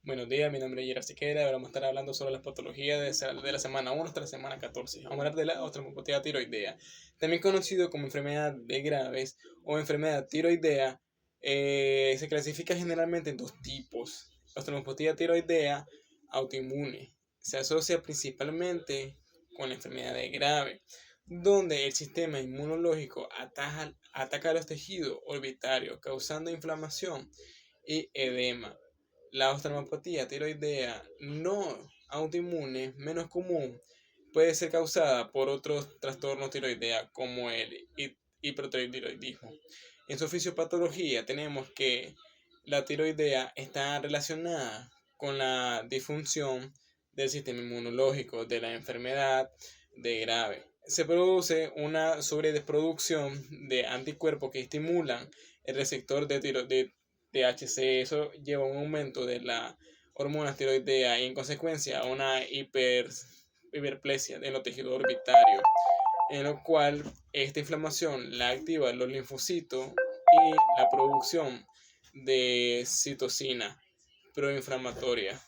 Buenos días, mi nombre es Gerard Siqueira. Ahora vamos a estar hablando sobre las patologías de la semana 1 hasta la semana 14. Vamos a hablar de la oftalmopatía tiroidea, también conocido como enfermedad de Graves o enfermedad tiroidea. Se clasifica generalmente en dos tipos: oftalmopatía tiroidea autoinmune. Se asocia principalmente con la enfermedad de Graves, donde el sistema inmunológico ataca los tejidos orbitarios, causando inflamación y edema. La oftalmopatía tiroidea no autoinmune, menos común, puede ser causada por otros trastornos tiroideos como el hipertiroidismo. En su fisiopatología tenemos que la tiroidea está relacionada con la disfunción del sistema inmunológico de la enfermedad de Graves. Se produce una sobreproducción de anticuerpos que estimulan el receptor de THC. Eso lleva a un aumento de la hormona tiroidea y en consecuencia a una hiperplasia en los tejidos orbitarios, en lo cual esta inflamación la activa los linfocitos y la producción de citocina proinflamatoria.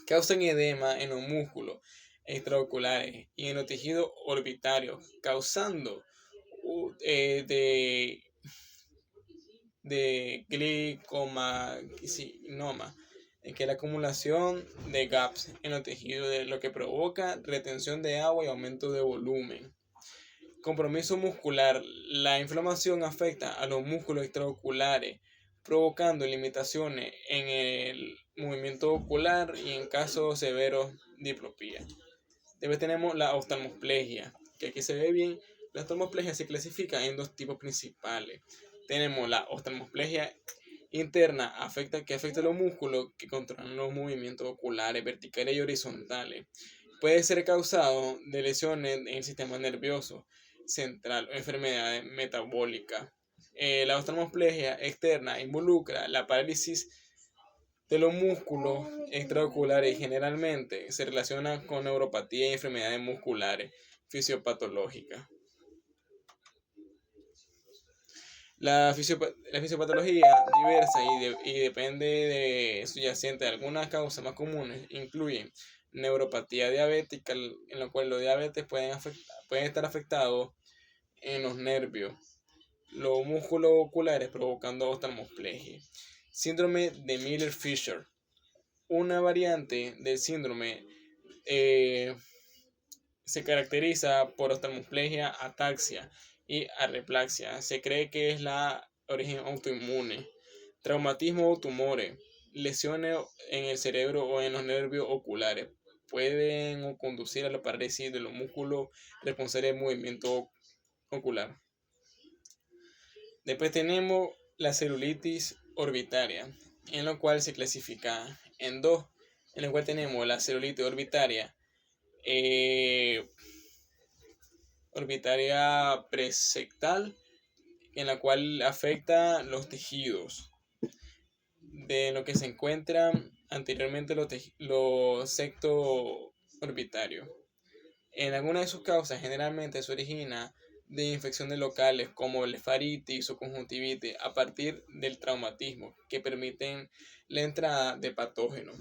Causan edema en los músculos extraoculares y en los tejidos orbitarios, causando de glicomacinoma, que es la acumulación de gaps en los tejidos, lo que provoca retención de agua y aumento de volumen. Compromiso muscular. La inflamación afecta a los músculos extraoculares, provocando limitaciones en el movimiento ocular y en casos severos diplopía. Después tenemos la oftalmoplegia, que aquí se ve bien. La oftalmoplegia se clasifica en dos tipos principales. Tenemos la oftalmoplegia interna, que afecta a los músculos que controlan los movimientos oculares verticales y horizontales. Puede ser causado de lesiones en el sistema nervioso central o enfermedades metabólicas. La oftalmoplegia externa involucra la parálisis de los músculos extraoculares y generalmente se relaciona con neuropatía y enfermedades musculares fisiopatológicas. La fisiopatología diversa y depende de subyacente. Algunas causas más comunes incluyen neuropatía diabética, en la cual los diabetes pueden estar afectados en los nervios, los músculos oculares, provocando oftalmoplegia. Síndrome de Miller-Fisher. Una variante del síndrome se caracteriza por oftalmoplegia, ataxia y arreplaxia. Se cree que es la origen autoinmune. Traumatismo o tumores, lesiones en el cerebro o en los nervios oculares pueden conducir a la parálisis de los músculos responsables del movimiento ocular. Después tenemos la celulitis orbitaria, en lo cual se clasifica en dos, en la cual tenemos la celulitis orbitaria presectal, en la cual afecta los tejidos de lo que se encuentran anteriormente los septos orbitarios. En alguna de sus causas generalmente se origina de infecciones locales como blefaritis o conjuntivitis a partir del traumatismo, que permiten la entrada de patógenos.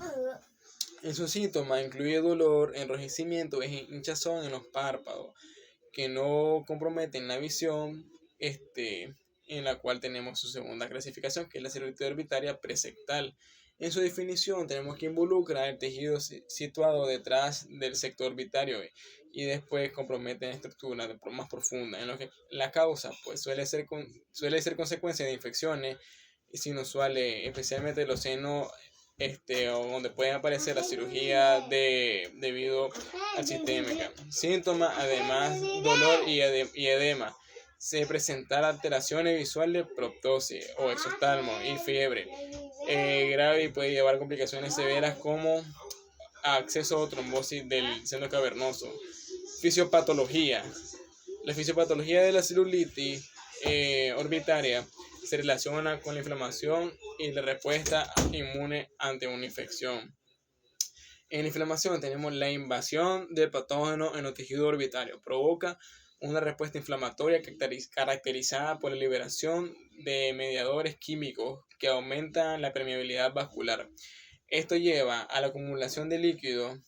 En sus síntomas incluye dolor, enrojecimiento e hinchazón en los párpados, que no comprometen la visión, en la cual tenemos su segunda clasificación, que es la celulitis orbitaria presectal. En su definición tenemos que involucra el tejido situado detrás del septo orbitario y después comprometen estructuras más profundas, en lo que la causa pues suele ser consecuencia de infecciones sinusuales, especialmente los senos, o donde pueden aparecer la cirugía debido al sistémica. Síntomas, además, dolor y edema. Se presentan alteraciones visuales, proptosis o exoftalmo y fiebre grave, y puede llevar complicaciones severas como acceso o trombosis del seno cavernoso. Fisiopatología. La fisiopatología de la celulitis orbitaria se relaciona con la inflamación y la respuesta inmune ante una infección. En la inflamación tenemos la invasión del patógeno en los tejidos orbitarios. Provoca una respuesta inflamatoria caracterizada por la liberación de mediadores químicos que aumentan la permeabilidad vascular. Esto lleva a la acumulación de líquidos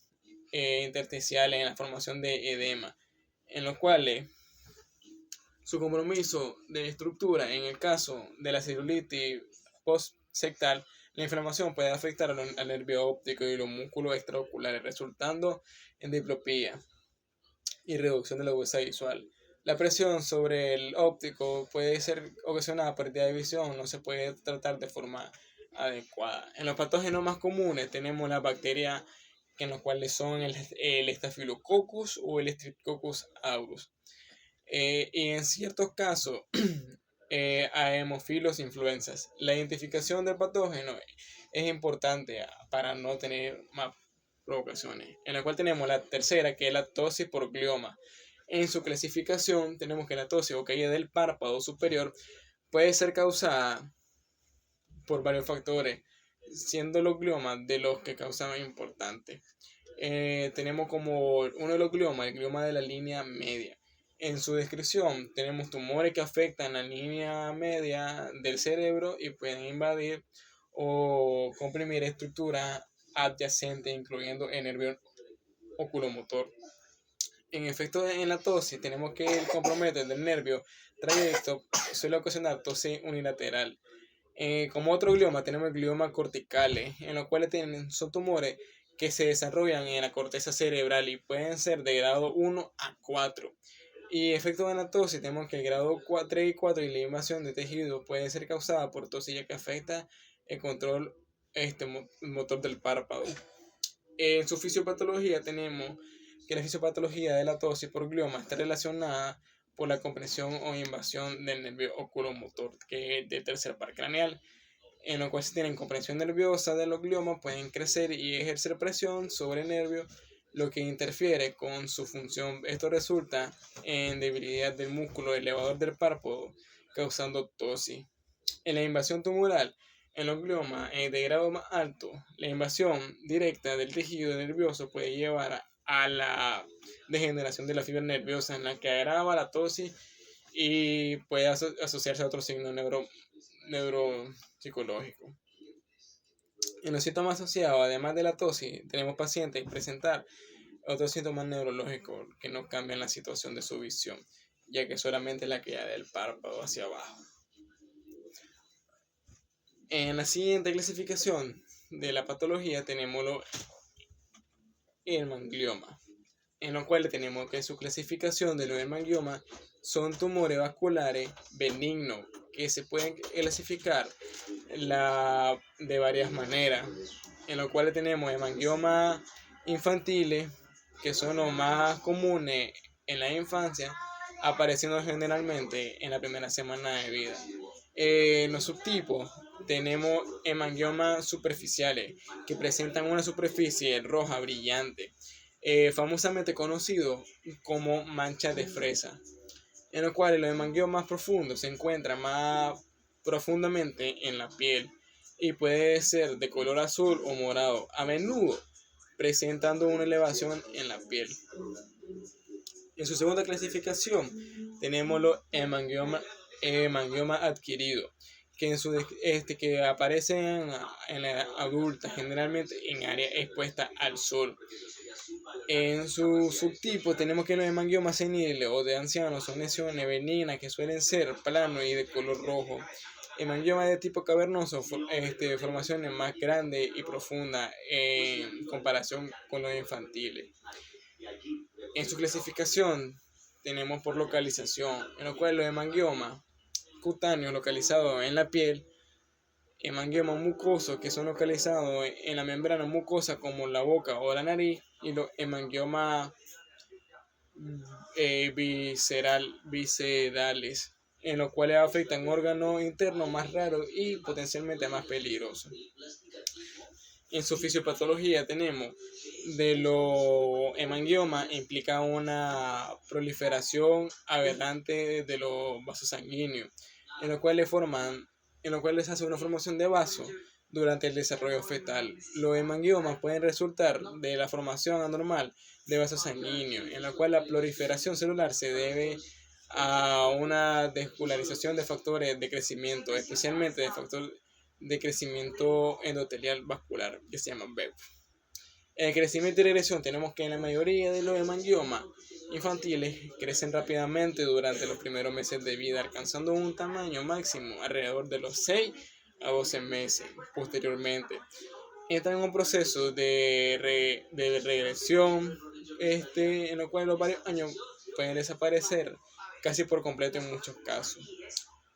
intersticiales en la formación de edema, en los cuales su compromiso de estructura en el caso de la celulitis postsectal, la inflamación puede afectar al nervio óptico y los músculos extraoculares, resultando en diplopía y reducción de la agudeza visual. La presión sobre el óptico puede ser ocasionada por pérdida de visión, no se puede tratar de forma adecuada. En los patógenos más comunes tenemos las bacterias, en los cuales son el Staphylococcus o el Streptococcus aureus. Y en ciertos casos a Haemophilus influenzas. La identificación del patógeno es importante para no tener más provocaciones. En la cual tenemos la tercera, que es la ptosis por glioma. En su clasificación tenemos que la ptosis o caída del párpado superior puede ser causada por varios factores, siendo los gliomas de los que causan importantes. Tenemos como uno de los gliomas, el glioma de la línea media. En su descripción tenemos tumores que afectan la línea media del cerebro y pueden invadir o comprimir estructuras adyacentes, incluyendo el nervio oculomotor. En efecto, en la ptosis tenemos que el compromete del nervio trayecto suele ocasionar ptosis unilateral. Como otro glioma tenemos gliomas corticales, en los cuales son tumores que se desarrollan en la corteza cerebral y pueden ser de grado 1 a 4. Y efectos de la ptosis tenemos que el grado 3 y 4 y la invasión de tejido puede ser causada por ptosis, ya que afecta el control motor del párpado. En su fisiopatología tenemos que la fisiopatología de la ptosis por glioma está relacionada por la compresión o invasión del nervio oculomotor, que es de tercer par craneal, en lo cual si tienen comprensión nerviosa de los gliomas pueden crecer y ejercer presión sobre el nervio, lo que interfiere con su función. Esto resulta en debilidad del músculo elevador del párpado, causando ptosis. En la invasión tumoral, en los gliomas de grado más alto, la invasión directa del tejido nervioso puede llevar a la degeneración de la fibra nerviosa, en la que agrava la ptosis y puede asociarse a otros signos neuropsicológicos. En los síntomas asociados, además de la ptosis, tenemos pacientes que presentar otros síntomas neurológicos que no cambian la situación de su visión, ya que solamente la caída del párpado hacia abajo. En la siguiente clasificación de la patología tenemos el hemangioma, en lo cual tenemos que su clasificación de los hemangiomas son tumores vasculares benignos que se pueden clasificar de varias maneras, en lo cual tenemos hemangiomas infantiles, que son los más comunes en la infancia, apareciendo generalmente en la primera semana de vida. En los subtipos tenemos hemangiomas superficiales, que presentan una superficie roja brillante, famosamente conocido como mancha de fresa, en los cuales los hemangiomas profundos se encuentran más profundamente en la piel y puede ser de color azul o morado, a menudo presentando una elevación en la piel. En su segunda clasificación tenemos los hemangioma adquirido, que aparecen en la edad adulta, generalmente en áreas expuestas al sol. En su subtipo tenemos que los hemangiomas seniles o de ancianos son lesiones benignas que suelen ser planos y de color rojo. Hemangioma de tipo cavernoso, formaciones más grandes y profundas en comparación con los infantiles. En su clasificación tenemos por localización, en lo cual los hemangiomas cutáneos localizados en la piel, hemangiomas mucosos que son localizados en la membrana mucosa como la boca o la nariz, y los hemangiomas viscerales, en los cuales afectan órganos internos más raros y potencialmente más peligrosos. En su fisiopatología tenemos de los hemangiomas implica una proliferación aberrante de los vasos sanguíneos, en los cuales se hace una formación de vasos durante el desarrollo fetal. Los hemangiomas pueden resultar de la formación anormal de vasos sanguíneos, en la cual la proliferación celular se debe a una despolarización de factores de crecimiento, especialmente de factor de crecimiento endotelial vascular, que se llama BEV. En el crecimiento y regresión tenemos que en la mayoría de los hemangiomas infantiles crecen rápidamente durante los primeros meses de vida, alcanzando un tamaño máximo alrededor de los 6 a 12 meses. Posteriormente, entran en un proceso de regresión, en lo cual los varios años pueden desaparecer casi por completo en muchos casos.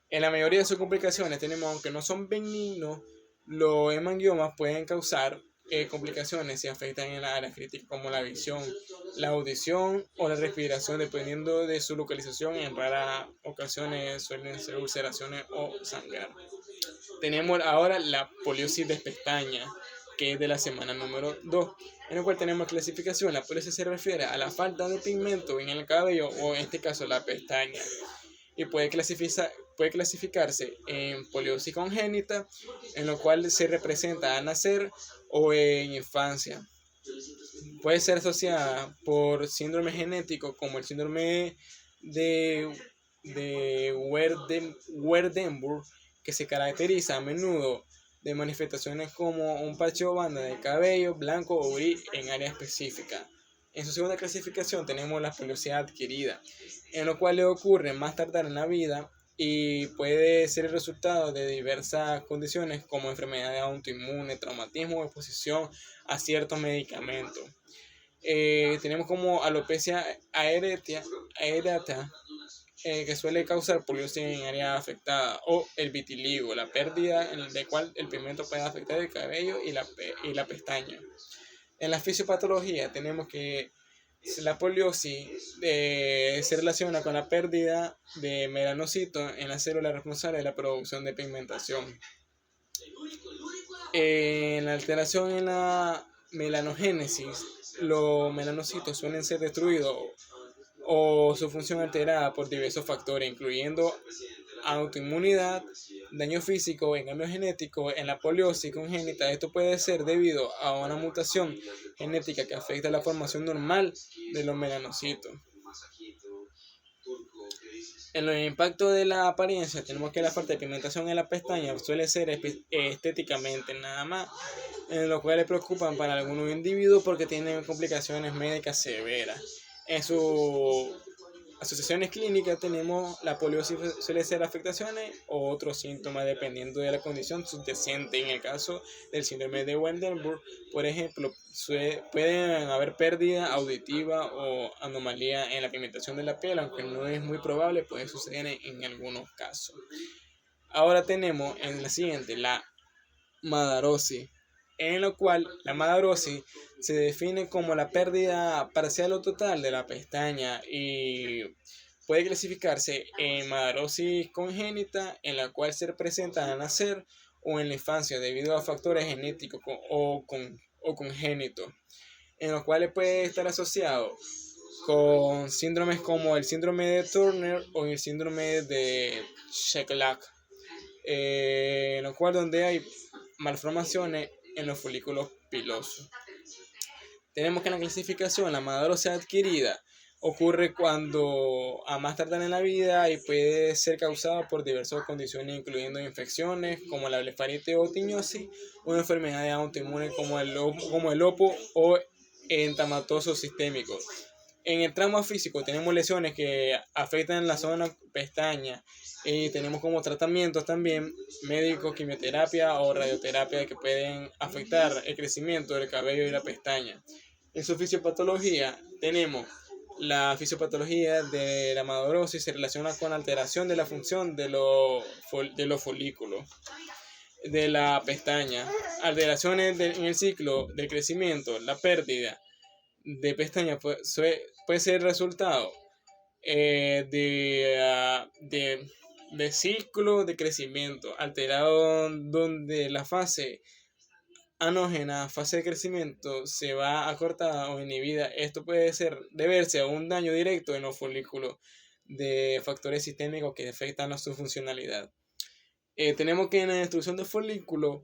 En la mayoría de sus complicaciones tenemos, aunque no son benignos, los hemangiomas pueden causar complicaciones si afectan en la área crítica como la visión, la audición o la respiración, dependiendo de su localización. En raras ocasiones suelen ser ulceraciones o sangrar. Tenemos ahora la poliosis de pestaña, que es de la semana número 2, en el cual tenemos clasificación. La poliosis se refiere a la falta de pigmento en el cabello o en este caso la pestaña, y puede clasificarse en poliosis congénita, en lo cual se representa al nacer o en infancia. Puede ser asociada por síndrome genético como el síndrome de Waardenburg, que se caracteriza a menudo de manifestaciones como un parche o banda de cabello blanco o gris en área específica. En su segunda clasificación tenemos la poliosidad adquirida, en lo cual le ocurre más tardar en la vida y puede ser el resultado de diversas condiciones como enfermedades autoinmunes, traumatismo o exposición a ciertos medicamentos. Tenemos como alopecia areata, que suele causar poliosis en área afectada, o el vitiligo, la pérdida en el cual el pigmento puede afectar el cabello y la pestaña. En la fisiopatología tenemos que la poliosis se relaciona con la pérdida de melanocitos en las células responsables de la producción de pigmentación. En la alteración en la melanogénesis, los melanocitos suelen ser destruidos o su función alterada por diversos factores, incluyendo autoinmunidad, daño físico, engaño genético. En la poliosis congénita, esto puede ser debido a una mutación genética que afecta la formación normal de los melanocitos. En los impactos de la apariencia, tenemos que la falta de pigmentación en la pestaña suele ser estéticamente nada más, en lo cual le preocupan para algunos individuos porque tienen complicaciones médicas severas. En sus asociaciones clínicas tenemos la poliosis suele ser afectaciones o otros síntomas dependiendo de la condición subyacente. En el caso del síndrome de Waardenburg, por ejemplo, pueden haber pérdida auditiva o anomalía en la pigmentación de la piel, aunque no es muy probable, puede suceder en algunos casos. Ahora tenemos en la siguiente la madarosis, en lo cual la madarosis se define como la pérdida parcial o total de la pestaña y puede clasificarse en madarosis congénita, en la cual se presenta al nacer o en la infancia debido a factores genéticos o congénitos, en los cuales puede estar asociado con síndromes como el síndrome de Turner o el síndrome de Sheklag, en lo cual donde hay malformaciones en los folículos pilosos. Tenemos que en la clasificación la madarosis adquirida ocurre cuando a más tardar en la vida y puede ser causada por diversas condiciones, incluyendo infecciones como la blefaritis o tiñosis, o enfermedades autoinmunes como el lopo o entamatoso sistémico. En el trauma físico tenemos lesiones que afectan la zona pestaña y tenemos como tratamientos también médicos, quimioterapia o radioterapia que pueden afectar el crecimiento del cabello y la pestaña. En su fisiopatología tenemos la fisiopatología de la madarosis, se relaciona con la alteración de la función de los folículos de la pestaña, alteraciones en el ciclo de crecimiento, la pérdida de pestaña puede ser resultado de ciclo de crecimiento alterado, donde la fase anógena, fase de crecimiento, se va acortada o inhibida. Esto puede deberse a un daño directo en los folículos de factores sistémicos que afectan a su funcionalidad. Tenemos que en la destrucción de folículos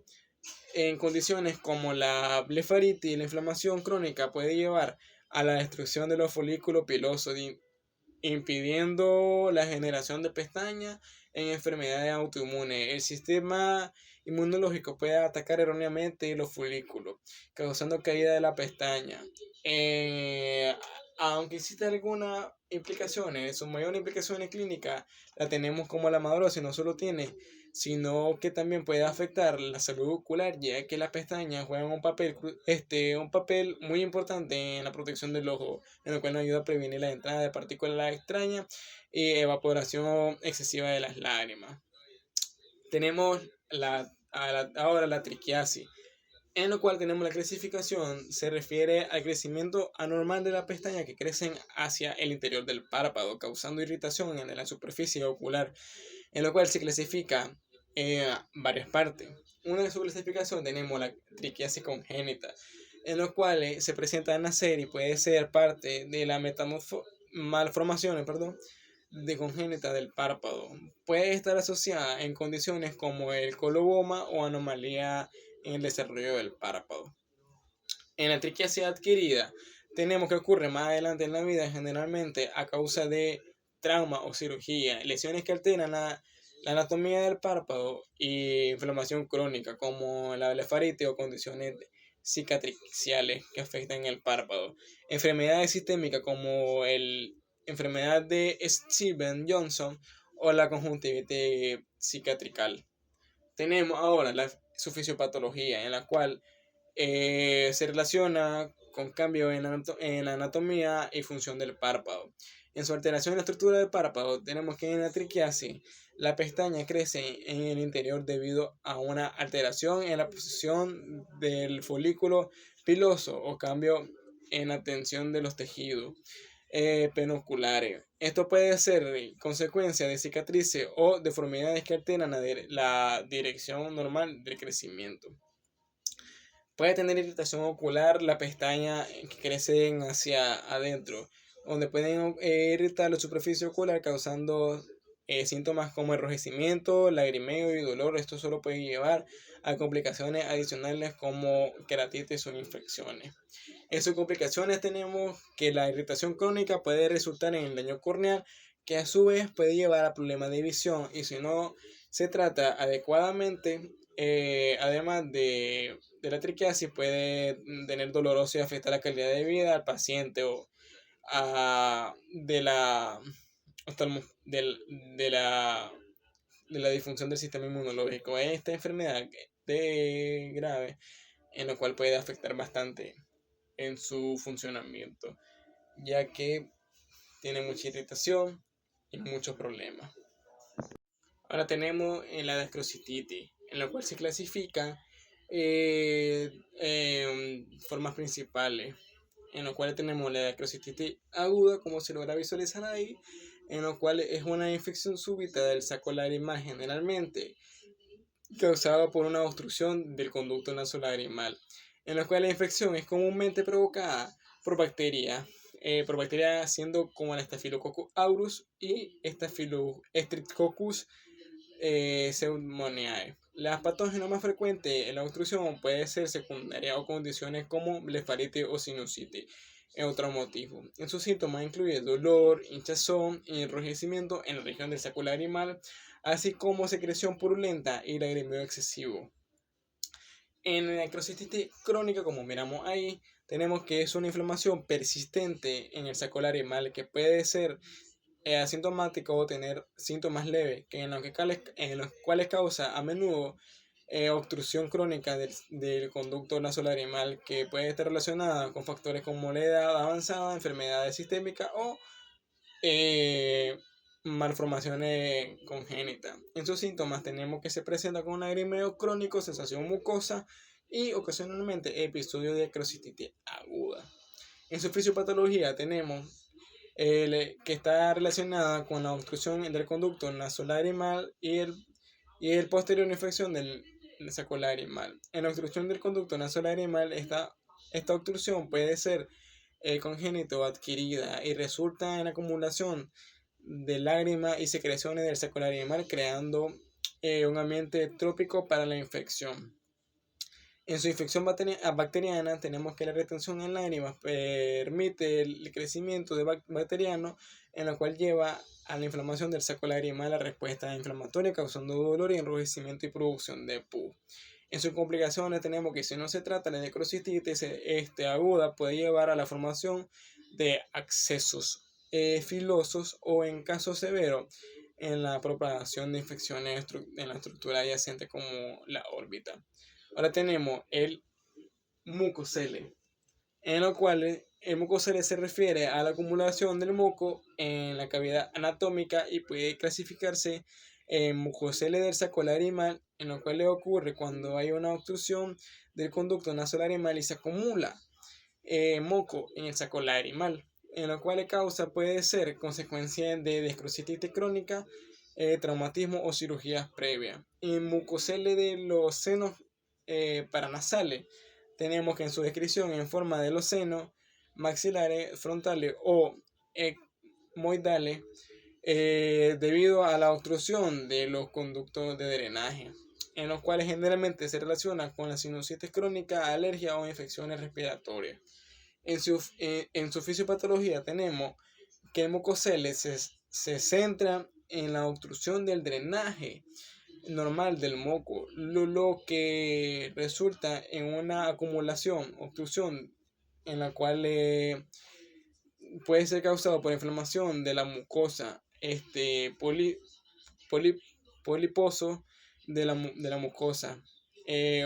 en condiciones como la blefaritis, la inflamación crónica puede llevar a la destrucción de los folículos pilosos, impidiendo la generación de pestañas en enfermedades autoinmunes. El sistema inmunológico puede atacar erróneamente los folículos, causando caída de la pestaña. Eh, Aunque existen algunas implicaciones, su mayor implicaciones clínicas la tenemos como la madrosis no solo tiene, sino que también puede afectar la salud ocular, ya que las pestañas juegan un papel muy importante en la protección del ojo, en lo cual nos ayuda a prevenir la entrada de partículas extrañas y evaporación excesiva de las lágrimas. Tenemos ahora la triquiasis, en lo cual tenemos la clasificación, se refiere al crecimiento anormal de la pestaña que crecen hacia el interior del párpado, causando irritación en la superficie ocular, en lo cual se clasifica varias partes. Una de su clasificación tenemos la triquiasis congénita, en lo cual se presenta al nacer y puede ser parte de la malformaciones, de congénita del párpado. Puede estar asociada en condiciones como el coloboma o anomalía en el desarrollo del párpado. En la triquiasis adquirida tenemos que ocurre más adelante en la vida, generalmente a causa de trauma o cirugía, lesiones que alteran la anatomía del párpado y inflamación crónica como la blefaritis o condiciones cicatriciales que afectan el párpado. Enfermedades sistémicas como el enfermedad de Stevens-Johnson o la conjuntivitis cicatrical. Tenemos ahora su fisiopatología, en la cual se relaciona con cambios en la anatomía y función del párpado. En su alteración en la estructura del párpado, tenemos que en la triquiasis la pestaña crece en el interior debido a una alteración en la posición del folículo piloso o cambio en la tensión de los tejidos penoculares. Esto puede ser consecuencia de cicatrices o deformidades que alteran la dirección normal del crecimiento. Puede tener irritación ocular, la pestaña que crecen hacia adentro, donde pueden irritar la superficie ocular causando síntomas como enrojecimiento, lagrimeo y dolor. Esto solo puede llevar a complicaciones adicionales como queratitis o infecciones. En sus complicaciones tenemos que la irritación crónica puede resultar en el daño corneal, que a su vez puede llevar a problemas de visión, y si no se trata adecuadamente, además de la triquiasis, puede tener doloroso y afectar la calidad de vida al paciente o de la del- de la disfunción del sistema inmunológico. Esta enfermedad grave, en lo cual puede afectar bastante en su funcionamiento, ya que tiene mucha irritación y muchos problemas. Ahora tenemos la descrocititis, en la cual se clasifica formas principales, en lo cual tenemos la descrocititis aguda, como se logra visualizar ahí, en lo cual es una infección súbita del saco lagrimal, generalmente causada por una obstrucción del conducto nasolagrimal, en la cual la infección es comúnmente provocada por bacterias, siendo como la Staphylococcus aureus y Streptococcus pneumoniae. Las patógenos más frecuentes en la obstrucción puede ser secundaria o condiciones como blefaritis o sinusitis. En otro motivo. En sus síntomas incluye dolor, hinchazón y enrojecimiento en la región del saco lagrimal, así como secreción purulenta y lagrimeo excesivo. En la necrocitis crónica, como miramos ahí, tenemos que es una inflamación persistente en el saco lagrimal que puede ser asintomático o tener síntomas leves, en los cuales causa a menudo obstrucción crónica del conducto nasolagrimal, que puede estar relacionada con factores como la edad avanzada, enfermedades sistémicas o eh, malformaciones congénitas. En sus síntomas tenemos que se presenta con un lagrimeo crónico, sensación mucosa y ocasionalmente episodio de acrocititis aguda. En su fisiopatología tenemos que está relacionada con la obstrucción del conducto nasolagrimal y el posterior infección del saco lagrimal. En la obstrucción del conducto nasolagrimal, esta obstrucción puede ser congénito o adquirida y resulta en la acumulación de lágrimas y secreciones del saco lagrimal, creando un ambiente trópico para la infección. En su infección bacteriana tenemos que la retención en lágrimas permite el crecimiento de bacteriano, en lo cual lleva a la inflamación del saco lagrimal, la respuesta inflamatoria causando dolor y enrojecimiento y producción de pus. En sus complicaciones tenemos que si no se trata de necrocistitis aguda puede llevar a la formación de abscesos filosos o en caso severo en la propagación de infecciones en la estructura adyacente como la órbita. Ahora tenemos el mucocele, en lo cual el mucocele se refiere a la acumulación del moco en la cavidad anatómica y puede clasificarse en mucocele del saco lagrimal, en lo cual le ocurre cuando hay una obstrucción del conducto nasolagrimal y se acumula moco en el saco lagrimal, en lo cual causa puede ser consecuencia de descrocitis crónica, traumatismo o cirugías previas. En mucocele de los senos paranasales tenemos que en su descripción en forma de los senos maxilares, frontales o etmoidales debido a la obstrucción de los conductos de drenaje, en los cuales generalmente se relaciona con la sinusitis crónica, alergia o infecciones respiratorias. En su fisiopatología tenemos que el mucocele se centra en la obstrucción del drenaje normal del moco, lo que resulta en una acumulación, obstrucción, en la cual puede ser causado por inflamación de la mucosa, poliposo de la mucosa,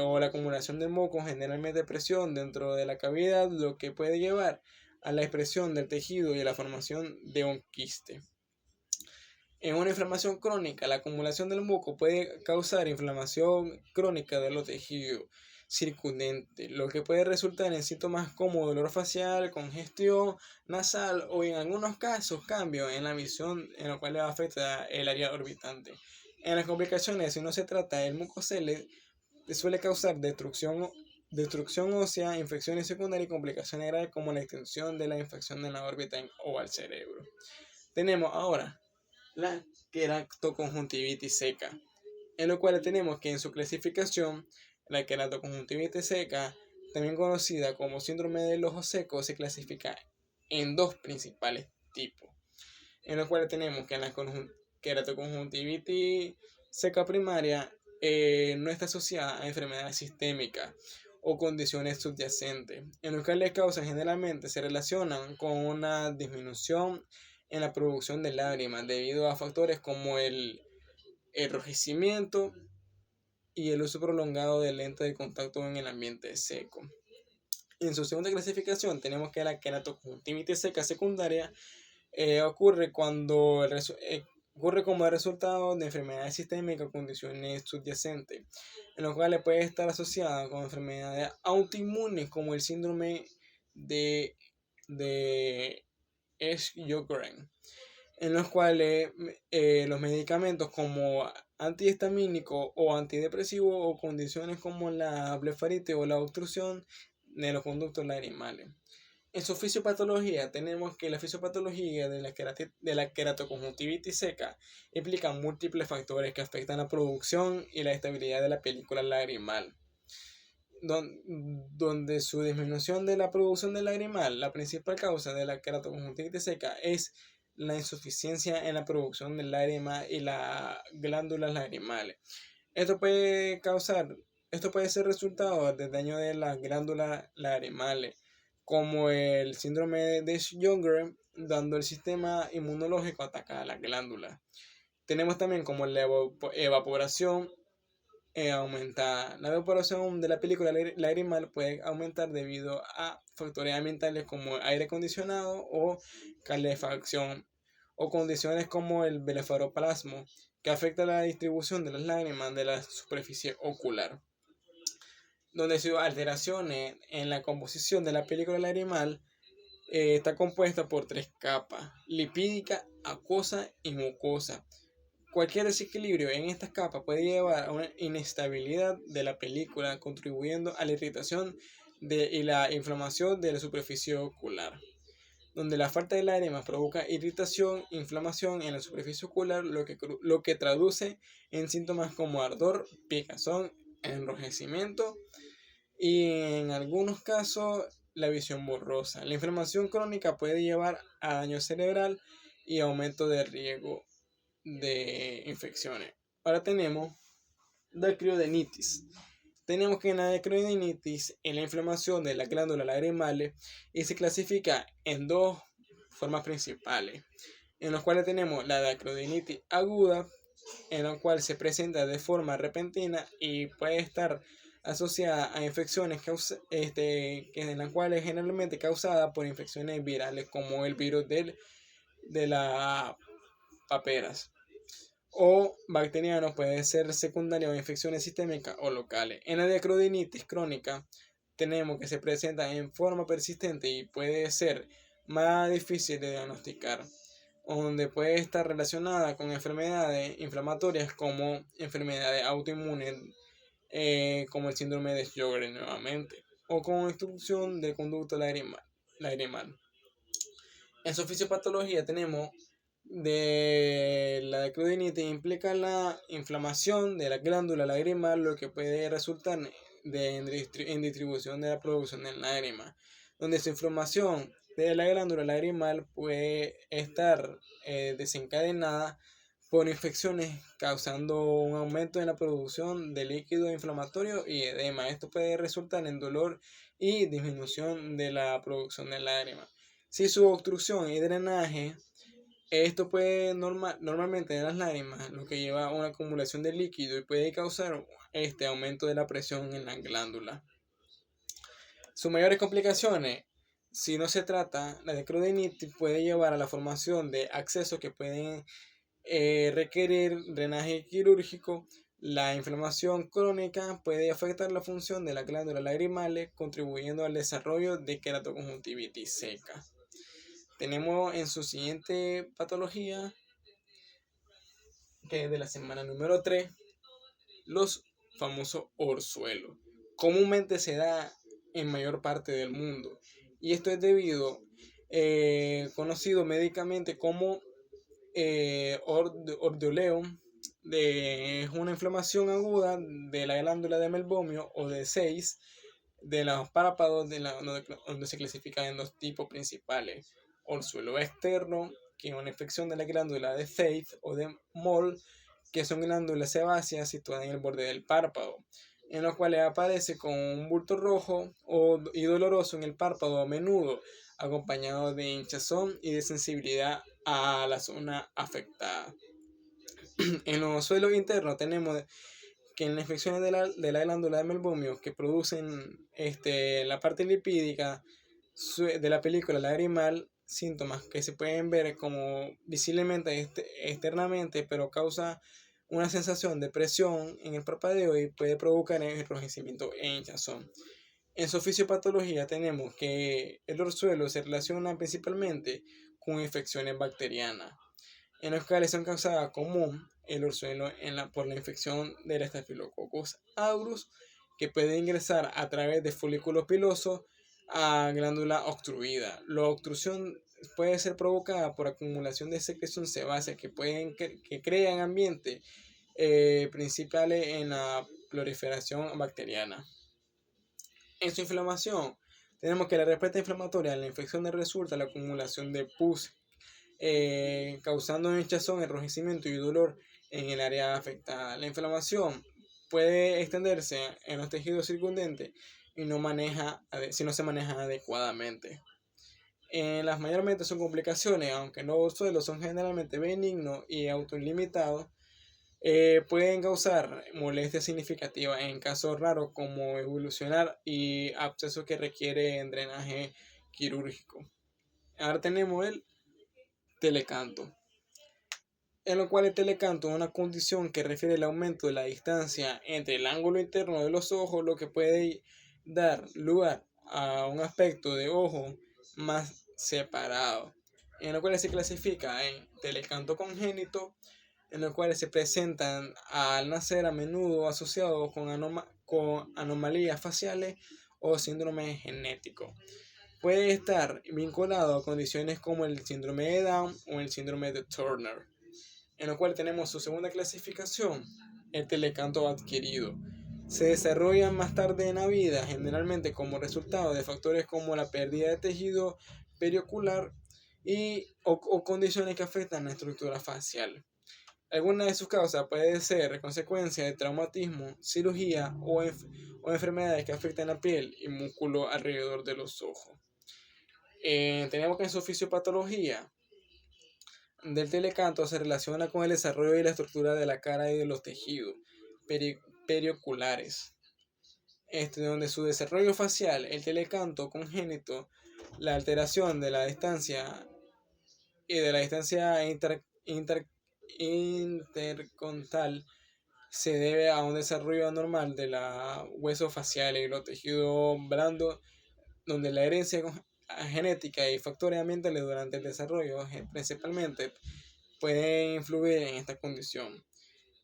o la acumulación de moco, generalmente presión dentro de la cavidad, lo que puede llevar a la expresión del tejido y a la formación de un quiste. En una inflamación crónica, la acumulación del moco puede causar inflamación crónica de los tejidos circundentes, lo que puede resultar en síntomas como dolor facial, congestión nasal o en algunos casos cambios en la visión, en lo cual afecta el área orbitante. En las complicaciones, si no se trata el mucocele, suele causar destrucción ósea, infecciones secundarias y complicaciones graves como la extensión de la infección de la órbita o al cerebro. Tenemos ahora la queratoconjuntivitis seca, en lo cual tenemos que en su clasificación la queratoconjuntivitis seca, también conocida como síndrome del ojo seco, se clasifica en dos principales tipos, en lo cual tenemos que en la queratoconjuntivitis seca primaria no está asociada a enfermedades sistémicas o condiciones subyacentes, en los cuales causas generalmente se relacionan con una disminución en la producción de lágrimas debido a factores como el enrojecimiento y el uso prolongado de lentes de contacto en el ambiente seco. En su segunda clasificación tenemos que la queratoconjuntivitis seca secundaria ocurre como el resultado de enfermedades sistémicas o condiciones subyacentes, en los cuales puede estar asociada con enfermedades autoinmunes como el síndrome de Sjögren, en los cuales los medicamentos como antihistamínicos o antidepresivos o condiciones como la blefaritis o la obstrucción de los conductos lagrimales. En su fisiopatología tenemos que la fisiopatología de la queratoconjuntivitis seca implica múltiples factores que afectan la producción y la estabilidad de la película lagrimal, donde su disminución de la producción de lagrimal, la principal causa de la queratoconjuntivitis seca es la insuficiencia en la producción de lágrimas y las glándulas lagrimales. Esto puede ser resultado del daño de las glándulas lagrimales, como el síndrome de Sjögren, dando el sistema inmunológico ataca a las glándulas. Tenemos también como la evaporación aumentada. La evaporación de la película lagrimal puede aumentar debido a factores ambientales como aire acondicionado o calefacción, o condiciones como el blefaroplasmo, que afecta la distribución de las lágrimas de la superficie ocular, donde sus alteraciones en la composición de la película lagrimal está compuesta por tres capas: lipídica, acuosa y mucosa. Cualquier desequilibrio en estas capas puede llevar a una inestabilidad de la película, contribuyendo a la irritación y la inflamación de la superficie ocular, donde la falta de lágrimas provoca irritación, inflamación en la superficie ocular, lo que traduce en síntomas como ardor, picazón, enrojecimiento y en algunos casos la visión borrosa. La inflamación crónica puede llevar a daño cerebral y aumento de riesgo de infecciones. Ahora tenemos dacridonitis. Tenemos que en la dacridonitis es la inflamación de las glándulas lagrimales y se clasifica en dos formas principales, en las cuales tenemos la dacridonitis aguda, en la cual se presenta de forma repentina y puede estar asociada a infecciones en las cuales generalmente causada por infecciones virales como el virus de las paperas o bacterianos, puede ser secundaria a infecciones sistémicas o locales. En la dacridonitis crónica tenemos que se presenta en forma persistente y puede ser más difícil de diagnosticar, donde puede estar relacionada con enfermedades inflamatorias como enfermedades autoinmunes, como el síndrome de Sjögren nuevamente, o con obstrucción del conducto lagrimal. En su fisiopatología tenemos de la dacridonitis implica la inflamación de la glándula lagrimal, lo que puede resultar en distribución de la producción de lágrimas, donde su inflamación de la glándula lagrimal puede estar desencadenada por infecciones, causando un aumento en la producción de líquido inflamatorio y edema. Esto puede resultar en dolor y disminución de la producción de lágrimas. Si su obstrucción y drenaje, esto puede normalmente de las lágrimas, lo que lleva a una acumulación de líquido y puede causar este aumento de la presión en la glándula. Sus mayores complicaciones, si no se trata, la dacridonitis puede llevar a la formación de abscesos que pueden requerir drenaje quirúrgico. La inflamación crónica puede afectar la función de las glándulas lagrimales, contribuyendo al desarrollo de queratoconjuntivitis seca. Tenemos en su siguiente patología, que es de la semana número 3, los famosos orzuelos. Comúnmente se da en mayor parte del mundo y esto es debido, conocido médicamente como ordeoleo, es una inflamación aguda de la glándula de Meibomian o de 6 de los párpados, donde se clasifican en dos tipos principales: orzuelo externo, que es una infección de la glándula de Faith o de Moll, que son glándulas sebáceas situadas en el borde del párpado, en los cuales aparece con un bulto rojo y doloroso en el párpado a menudo, acompañado de hinchazón y de sensibilidad a la zona afectada. En los suelos internos tenemos que en las infecciones de la glándula de Meibomian, que producen la parte lipídica de la película lagrimal, síntomas que se pueden ver como visiblemente externamente, pero causa una sensación de presión en el parpadeo y puede provocar enrojecimiento e hinchazón. En su fisiopatología tenemos que el orzuelo se relaciona principalmente con infecciones bacterianas, en los cuales son causadas común el orzuelo por la infección del Staphylococcus aureus, que puede ingresar a través de folículos pilosos a glándula obstruida. La obstrucción puede ser provocada por acumulación de secreción sebácea que crean ambientes principales en la proliferación bacteriana. En su inflamación, tenemos que la respuesta inflamatoria a la infección resulta la acumulación de pus, causando hinchazón, enrojecimiento y dolor en el área afectada. La inflamación puede extenderse en los tejidos circundantes y si no se maneja adecuadamente. Las mayormente son complicaciones, aunque los suelos son generalmente benignos y autolimitados. Pueden causar molestias significativas en casos raros como evolucionar y abscesos que requieren drenaje quirúrgico. Ahora tenemos el telecanto, en lo cual el telecanto es una condición que refiere al aumento de la distancia entre el ángulo interno de los ojos, lo que puede dar lugar a un aspecto de ojo más separado, en lo cual se clasifica en telecanto congénito, en los cuales se presentan al nacer a menudo asociados con anomalías faciales o síndrome genético. Puede estar vinculado a condiciones como el síndrome de Down o el síndrome de Turner, en lo cual tenemos su segunda clasificación, el telecanto adquirido. se desarrollan más tarde en la vida, generalmente como resultado de factores como la pérdida de tejido periocular o condiciones que afectan la estructura facial. Alguna de sus causas puede ser consecuencia de traumatismo, cirugía o enfermedades que afectan la piel y músculo alrededor de los ojos. Tenemos que en su fisiopatología del telecanto se relaciona con el desarrollo y la estructura de la cara y de los tejidos perioculares. Donde su desarrollo facial, el telecanto congénito, la alteración de la distancia y de la distancia intercontal se debe a un desarrollo anormal de los huesos faciales y los tejidos blandos, donde la herencia genética y factores ambientales durante el desarrollo principalmente pueden influir en esta condición.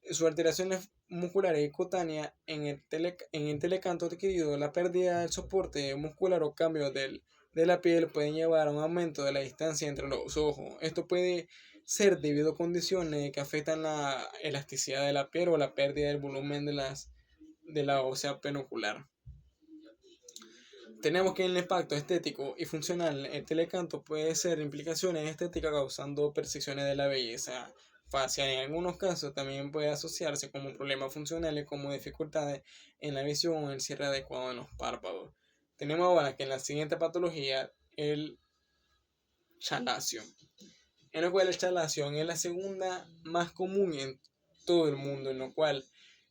Sus alteraciones musculares y cutáneas en el telecanto adquirido, la pérdida del soporte muscular o cambios de la piel pueden llevar a un aumento de la distancia entre los ojos. Esto puede ser debido a condiciones que afectan la elasticidad de la piel o la pérdida del volumen de la ósea perocular. Tenemos que el impacto estético y funcional el telecanto puede ser implicaciones estéticas causando percepciones de la belleza facial. En algunos casos también puede asociarse como problemas funcionales como dificultades en la visión o el cierre adecuado en los párpados. Tenemos ahora que en la siguiente patología el chalacio, en lo cual el chalacio es la segunda más común en todo el mundo, en lo cual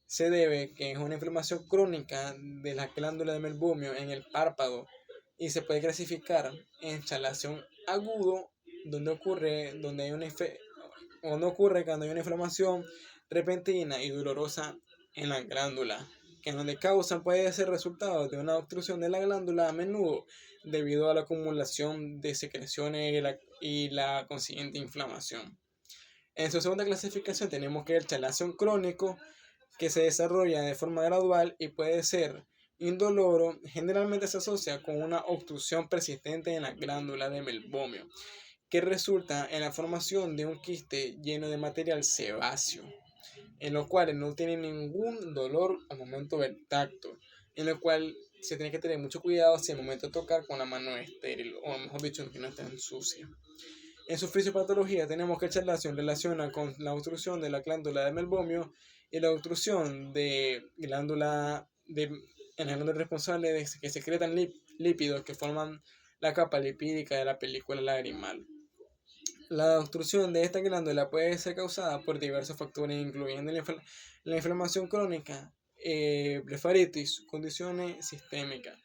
se debe que es una inflamación crónica de la glándula de melbomio en el párpado y se puede clasificar en chalación agudo, donde hay o no ocurre cuando hay una inflamación repentina y dolorosa en la glándula, que donde causan puede ser resultado de una obstrucción de la glándula a menudo debido a la acumulación de secreciones y la consiguiente inflamación. En su segunda clasificación tenemos que el chalación crónico, que se desarrolla de forma gradual y puede ser indoloro, generalmente se asocia con una obstrucción persistente en la glándula de melbomio, que resulta en la formación de un quiste lleno de material sebáceo, en lo cual no tiene ningún dolor al momento del tacto, en lo cual se tiene que tener mucho cuidado si al momento de tocar con la mano estéril, o mejor dicho, que no esté sucia. En su fisiopatología tenemos que el chalación relaciona con la obstrucción de la glándula de melbomio y la obstrucción de en la glándula responsable de que secretan lípidos que forman la capa lipídica de la película lagrimal. La obstrucción de esta glándula puede ser causada por diversos factores, incluyendo la inflamación crónica, blefaritis, condiciones sistémicas,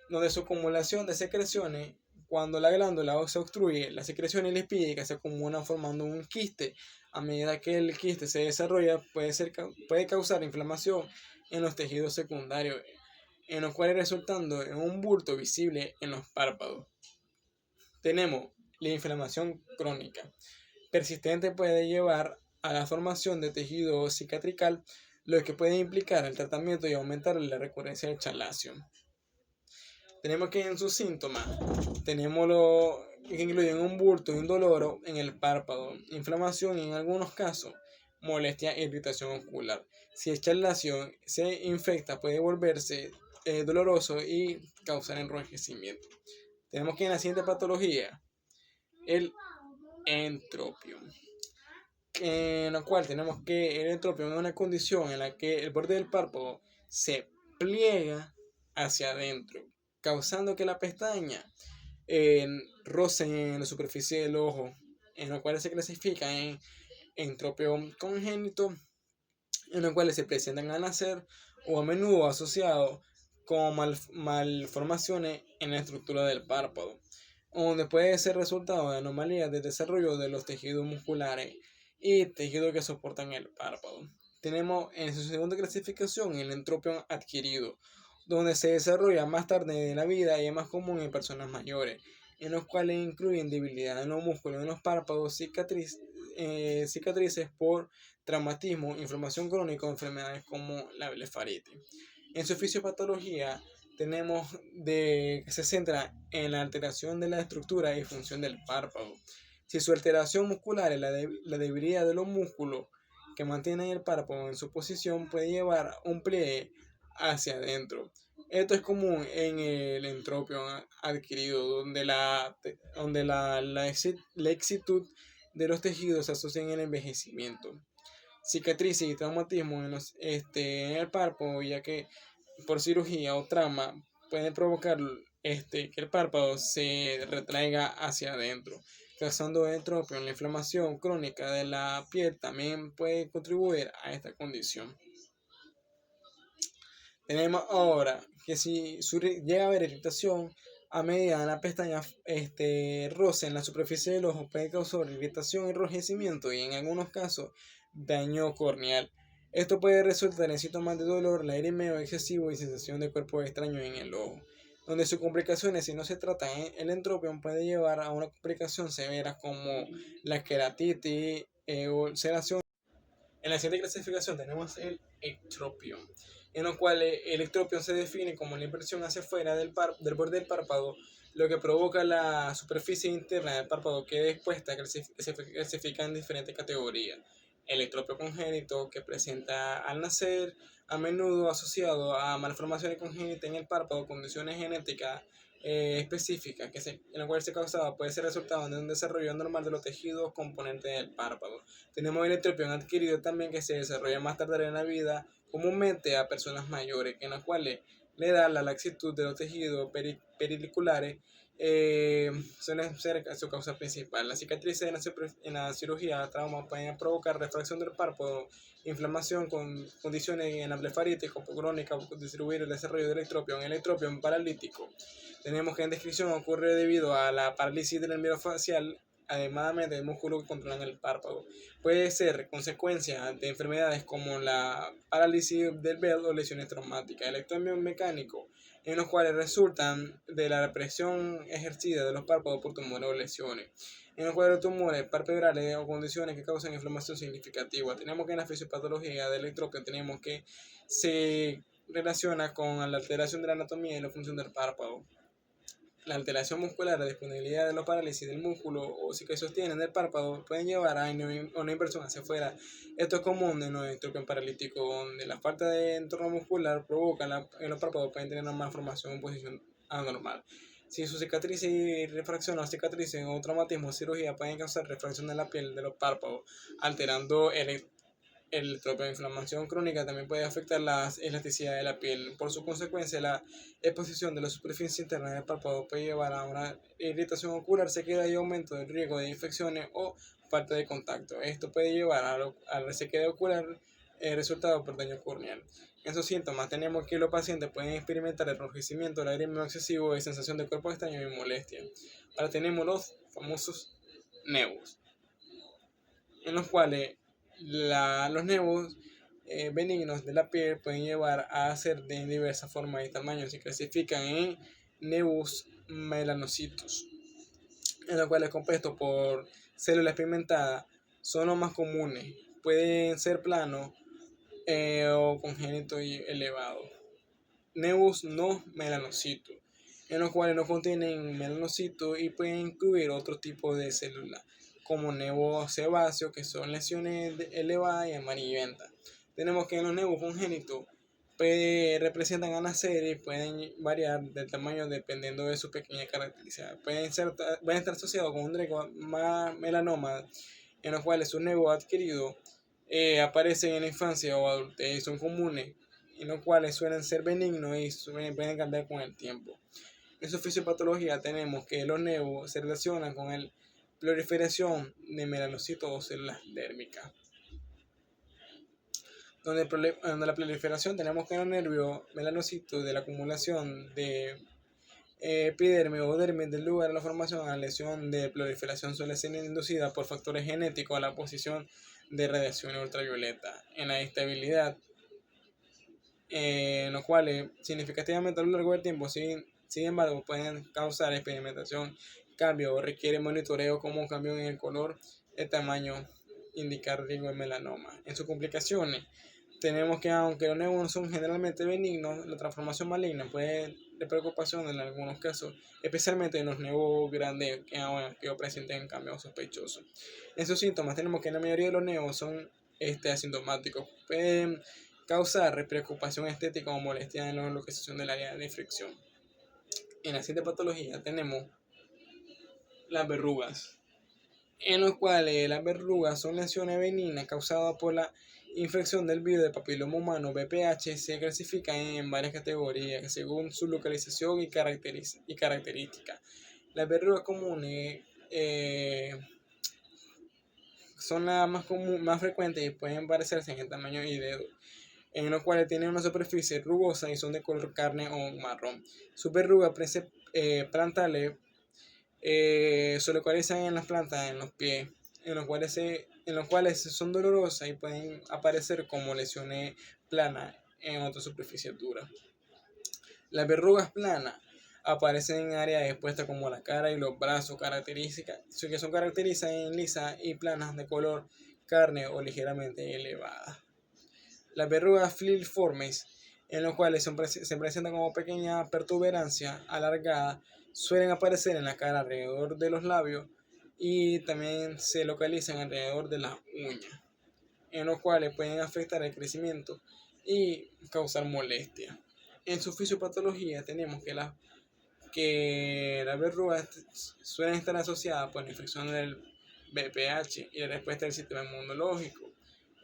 donde su acumulación de secreciones, cuando la glándula se obstruye, las secreciones lipídicas se acumulan formando un quiste. A medida que el quiste se desarrolla, puede causar inflamación en los tejidos secundarios, en los cuales resultando en un bulto visible en los párpados. Tenemos la inflamación crónica. Persistente puede llevar a la formación de tejido cicatrical, lo que puede implicar el tratamiento y aumentar la recurrencia del chalacio. Tenemos que en sus síntomas, tenemos lo que incluyen un bulto indoloro en el párpado, inflamación y en algunos casos, molestia e irritación ocular. Si el chalacio se infecta, puede volverse doloroso y causar enrojecimiento. Tenemos que en la siguiente patología, el entropio, en la cual tenemos que el entropio es una condición en la que el borde del párpado se pliega hacia adentro, causando que la pestaña roce en la superficie del ojo, en lo cual se clasifica en entropio congénito, en los cuales se presentan al nacer o a menudo asociados con malformaciones en la estructura del párpado, donde puede ser resultado de anomalías de desarrollo de los tejidos musculares y tejidos que soportan el párpado. Tenemos en su segunda clasificación el entropio adquirido, donde se desarrolla más tarde en la vida y es más común en personas mayores, en los cuales incluyen debilidad en los músculos, en los párpados, cicatrices por traumatismo, inflamación crónica o enfermedades como la blefaritis. En su fisiopatología tenemos que se centra en la alteración de la estructura y función del párpado. Si su alteración muscular es la debilidad de los músculos que mantienen el párpado en su posición, puede llevar un pliegue hacia adentro. Esto es común en el entropio adquirido, donde la laxitud de los tejidos se asocia en el envejecimiento. Cicatrices y traumatismo en el párpado, ya que por cirugía o trauma pueden provocar que el párpado se retraiga hacia adentro, causando entropio. La inflamación crónica de la piel también puede contribuir a esta condición. Tenemos ahora que si llega a haber irritación a medida de la pestaña roce en la superficie del ojo, puede causar irritación, enrojecimiento y en algunos casos daño corneal. Esto puede resultar en síntomas de dolor, lagrimeo excesivo y sensación de cuerpo extraño en el ojo, donde sus complicaciones, si no se trata el entropión, puede llevar a una complicación severa como la queratitis, ulceración. En la siguiente clasificación tenemos el ectropión, en lo cual el ectropión se define como la impresión hacia afuera del borde del párpado, lo que provoca la superficie interna del párpado quede expuesta, que se clasifica en diferentes categorías. El ectropio congénito, que presenta al nacer, a menudo asociado a malformaciones congénitas en el párpado, condiciones genéticas específicas, en la cual se causaba puede ser resultado de un desarrollo anormal de los tejidos componentes del párpado. Tenemos el ectropión adquirido también, que se desarrolla más tarde en la vida, comúnmente a personas mayores, en las cuales le da la laxitud de los tejidos periculares, suele ser su causa principal. Las cicatrices en la cirugía, trauma, pueden provocar refracción del párpado, inflamación con condiciones en la blefaritis crónica, distribuir el desarrollo del ectropión. El ectropión paralítico, tenemos que en descripción ocurre debido a la parálisis del nervio facial, además del músculo que controla el párpado. Puede ser consecuencia de enfermedades como la parálisis del Bell o lesiones traumáticas. El ectropión mecánico, en los cuales resultan de la presión ejercida de los párpados por tumores o lesiones. En los cuadros de tumores palpebrales o condiciones que causan inflamación significativa. Tenemos que en la fisiopatología del ectropio tenemos que se relaciona con la alteración de la anatomía y la función del párpado. La alteración muscular, la disponibilidad de los parálisis del músculo o si que sostienen el párpado pueden llevar a una inversión hacia afuera. Esto es común en los estropión paralíticos, donde la falta de entorno muscular provoca en los párpados pueden tener una malformación en posición anormal. Si su cicatriz y refracción o cicatrices o traumatismo o cirugía pueden causar refracción de la piel de los párpados, alterando el ectropio. De inflamación crónica también puede afectar la elasticidad de la piel. Por su consecuencia, la exposición de la superficie interna del párpado puede llevar a una irritación ocular, sequedad y aumento del riesgo de infecciones o falta de contacto. Esto puede llevar a la sequedad ocular, resultado por daño corneal. En sus síntomas tenemos que los pacientes pueden experimentar enrojecimiento, lagrimeo excesivo y sensación de cuerpo extraño y molestia. Ahora tenemos los famosos nevos, en los cuales los nevos benignos de la piel pueden llevar a ser de diversas formas y tamaños. Se clasifican en nevus melanocitos, en los cuales compuestos por células pigmentadas son los más comunes. Pueden ser planos o congénitos y elevados. Nevus no melanocitos, en los cuales no contienen melanocitos y pueden incluir otro tipo de células, como nevos sebáceos, que son lesiones elevadas y amarillentas. Tenemos que en los nevos congénitos representan a nacer y pueden variar de tamaño dependiendo de su pequeña característica. Pueden estar asociados con un melanoma, en los cuales sus nevos adquiridos aparecen en la infancia o adultez y son comunes, en los cuales suelen ser benignos y pueden cambiar con el tiempo. En su fisiopatología tenemos que los nevos se relacionan con la proliferación de melanocitos o células dérmicas. Donde la proliferación tenemos que en los nervios melanocitos de la acumulación de epidermis o dermis del lugar de la formación a la lesión de proliferación suele ser inducida por factores genéticos a la posición de radiación ultravioleta. En la estabilidad, en los cuales significativamente a lo largo del tiempo, sin embargo, pueden causar experimentación, cambio o requiere monitoreo como un cambio en el color, el tamaño, indicar riesgo de melanoma. En sus complicaciones, tenemos que aunque los nevos son generalmente benignos, la transformación maligna puede de preocupación en algunos casos, especialmente en los nevos grandes que presenten cambios sospechosos. En sus síntomas tenemos que la mayoría de los nevos son asintomáticos. Pueden causar preocupación estética o molestia en la localización del área de fricción. En la siguiente patología tenemos las verrugas, en los cuales las verrugas son lesiones benignas causadas por la infección del virus del papiloma humano VPH. Se clasifican en varias categorías según su localización y características. Las verrugas comunes son las más frecuentes y pueden parecerse en el tamaño y dedo, en los cuales tienen una superficie rugosa y son de color carne o marrón. Sus verrugas plantales se localizan en las plantas, en los pies, en los cuales son dolorosas y pueden aparecer como lesiones planas en otras superficies duras. Las verrugas planas aparecen en áreas expuestas como la cara y los brazos, que son caracterizadas en lisas y planas de color carne o ligeramente elevadas. Las verrugas filiformes, en los cuales se presentan como pequeñas protuberancias alargadas, suelen aparecer en la cara alrededor de los labios y también se localizan alrededor de las uñas, en los cuales pueden afectar el crecimiento y causar molestia. En su fisiopatología tenemos que las verrugas suelen estar asociadas por la infección del VPH y la respuesta del sistema inmunológico.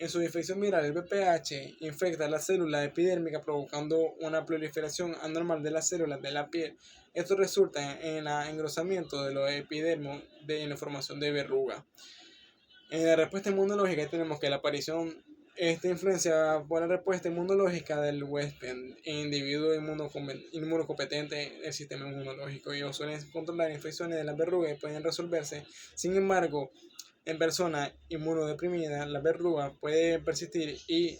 En su infección viral, el VPH infecta las células epidérmicas provocando una proliferación anormal de las células de la piel. Esto resulta en el engrosamiento de los epidermos en la formación de verrugas. En la respuesta inmunológica tenemos que la aparición está influenciada por la respuesta inmunológica del huésped en individuos inmunocompetentes del sistema inmunológico. Ellos suelen controlar infecciones de las verrugas y pueden resolverse. Sin embargo, en personas inmunodeprimidas, la verruga puede persistir y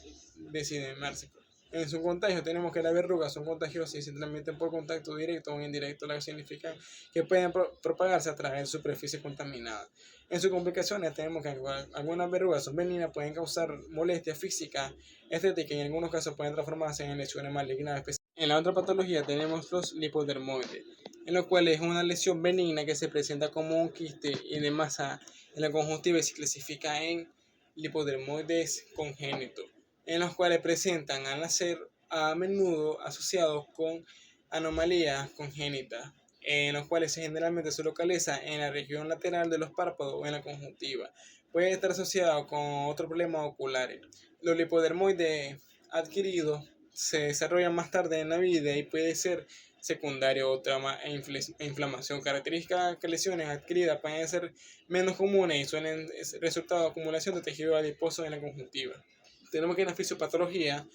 diseminarse. En su contagio tenemos que las verrugas son contagiosas y se transmiten por contacto directo o indirecto, lo que significa que pueden propagarse a través de superficies contaminadas. En sus complicaciones tenemos que algunas verrugas son benignas, pueden causar molestia física, estética y en algunos casos pueden transformarse en lesiones malignas. En la otra patología tenemos los lipodermoides, en los cuales es una lesión benigna que se presenta como un quiste y de masa en la conjuntiva y se clasifica en lipodermoides congénitos, en los cuales presentan al nacer a menudo asociados con anomalías congénitas, en los cuales generalmente se localiza en la región lateral de los párpados o en la conjuntiva. Puede estar asociado con otros problemas oculares. Los lipodermoides adquiridos se desarrollan más tarde en la vida y puede ser secundario, trauma e inflamación. Características que lesiones adquiridas pueden ser menos comunes y suelen resultado de acumulación de tejido adiposo en la conjuntiva. Tenemos que en la fisiopatología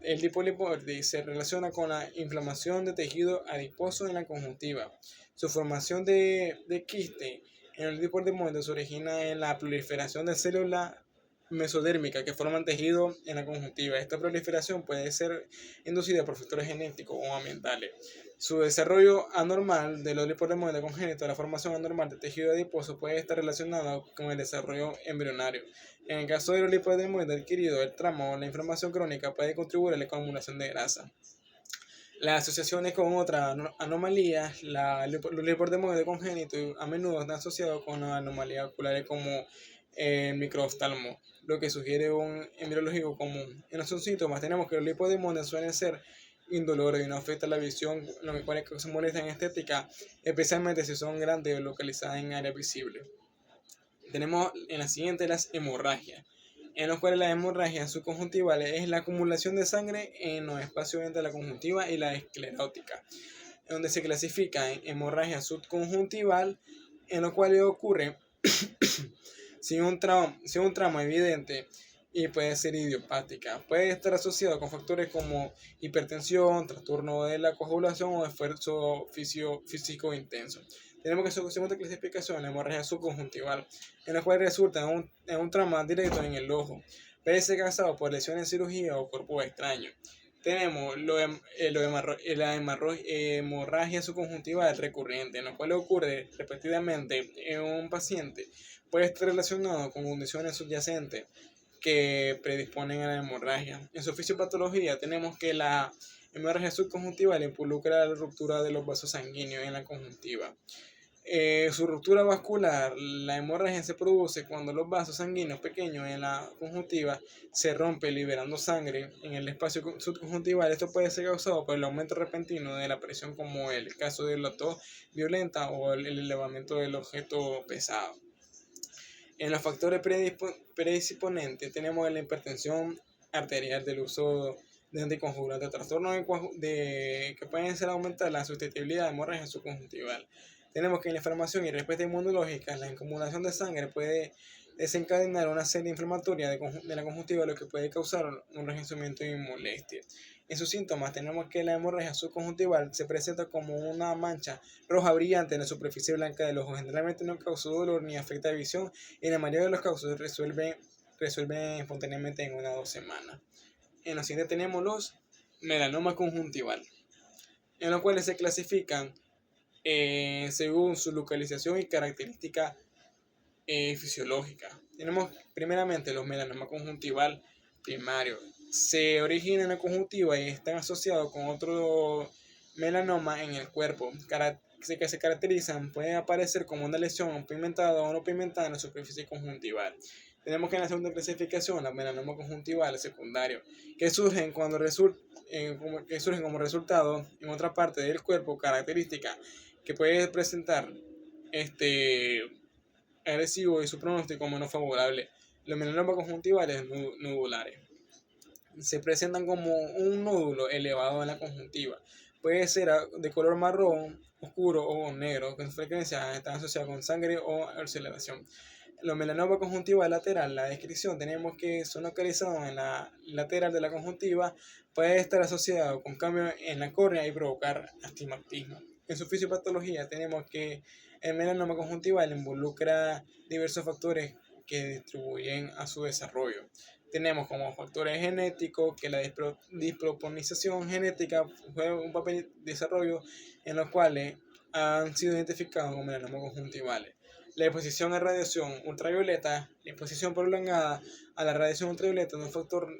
el tipo lipoide se relaciona con la inflamación de tejido adiposo en la conjuntiva. Su formación de quiste en el lipodermoide se origina en la proliferación de células mesodérmicas que forman tejido en la conjuntiva. Esta proliferación puede ser inducida por factores genéticos o ambientales. Su desarrollo anormal de los lipodermoides congénitos, la formación anormal de tejido adiposo puede estar relacionado con el desarrollo embrionario. En el caso de los lipodermoides adquiridos, el trauma o la inflamación crónica puede contribuir a la acumulación de grasa. Las asociaciones con otras anomalías, los lipodermoides congénitos a menudo están asociados con anomalías oculares como el microoftalmo, lo que sugiere un embriológico común. En los síntomas tenemos que los lipodermoides suelen ser indolores y no afectan la visión, lo que puede causar molestia en estética, especialmente si son grandes o localizadas en áreas visibles. Tenemos en la siguiente las hemorragias, en los cuales la hemorragia subconjuntival es la acumulación de sangre en los espacios entre la conjuntiva y la esclerótica, donde se clasifica en hemorragia subconjuntival, en lo cual ocurre sin un trauma evidente y puede ser idiopática. Puede estar asociado con factores como hipertensión, trastorno de la coagulación o esfuerzo físico intenso. Tenemos que su segunda clasificación, la hemorragia subconjuntival, en la cual resulta en un trauma directo en el ojo. Puede ser causado por lesiones en cirugía o cuerpos extraños. Tenemos la hemorragia subconjuntival recurrente, en la cual ocurre repetidamente en un paciente. Puede estar relacionado con condiciones subyacentes que predisponen a la hemorragia. En su fisiopatología tenemos que la hemorragia subconjuntival involucra la ruptura de los vasos sanguíneos en la conjuntiva. Su ruptura vascular, la hemorragia se produce cuando los vasos sanguíneos pequeños en la conjuntiva se rompen liberando sangre en el espacio subconjuntival. Esto puede ser causado por el aumento repentino de la presión, como el caso de la tos violenta o el elevamiento del objeto pesado. En los factores predisponentes tenemos la hipertensión arterial, del uso de anticoagulantes, trastornos que pueden ser aumentar la susceptibilidad de hemorragia subconjuntival. Tenemos que la inflamación y respuesta inmunológica, la acumulación de sangre puede desencadenar una serie inflamatoria de la conjuntiva, lo que puede causar un enrojecimiento y molestia. En sus síntomas tenemos que la hemorragia subconjuntival se presenta como una mancha roja brillante en la superficie blanca del ojo. Generalmente no causa dolor ni afecta la visión y en la mayoría de los casos resuelven espontáneamente en 1 o 2 semanas. En los siguientes tenemos los melanomas conjuntival, en los cuales se clasifican según su localización y característica fisiológica. Tenemos primeramente los melanomas conjuntival primarios. Se originan en la conjuntiva y están asociados con otro melanoma en el cuerpo, que se caracterizan, pueden aparecer como una lesión pigmentada o no pigmentada en la superficie conjuntival. Tenemos que en la segunda clasificación los melanomas conjuntivales secundarios, que surgen como resultado en otra parte del cuerpo, característica que puede presentar agresivo y su pronóstico menos favorable. Los melanomas conjuntivales nodulares se presentan como un nódulo elevado en la conjuntiva. Puede ser de color marrón oscuro o negro, con frecuencia están asociados con sangre o ulceración. Los melanomas conjuntiva lateral, la descripción tenemos que son localizados en la lateral de la conjuntiva, puede estar asociado con cambios en la córnea y provocar astigmatismo. En su fisiopatología tenemos que el melanoma conjuntival involucra diversos factores que distribuyen a su desarrollo. Tenemos como factores genéticos que la disproponización genética juega un papel de desarrollo en los cuales han sido identificados como melanomas conjuntivales. La exposición a radiación ultravioleta, la exposición prolongada a la radiación ultravioleta es un factor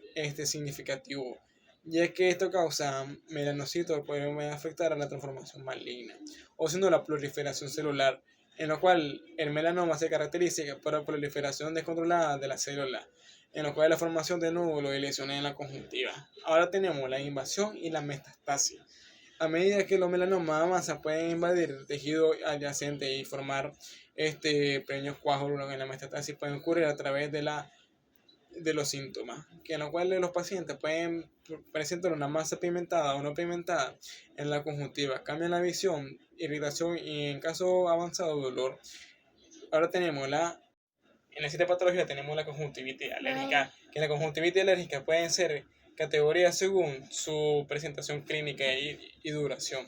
significativo, ya que esto causa melanocitos que pueden afectar a la transformación maligna, o siendo la proliferación celular, en lo cual el melanoma se caracteriza por la proliferación descontrolada de las células, en lo cual la formación de nódulos y lesiones en la conjuntiva. Ahora tenemos la invasión y la metastasis. A medida que los melanomas avanzan, pueden invadir el tejido adyacente y formar pequeños coágulos. En la metastasis pueden ocurrir a través de los síntomas, que en los cuales los pacientes pueden presentar una masa pigmentada o no pigmentada en la conjuntiva, cambian la visión, irritación y en caso avanzado dolor. Ahora tenemos en la siguiente patología tenemos la conjuntivitis alérgica, que la conjuntivitis alérgica pueden ser categorías según su presentación clínica y duración.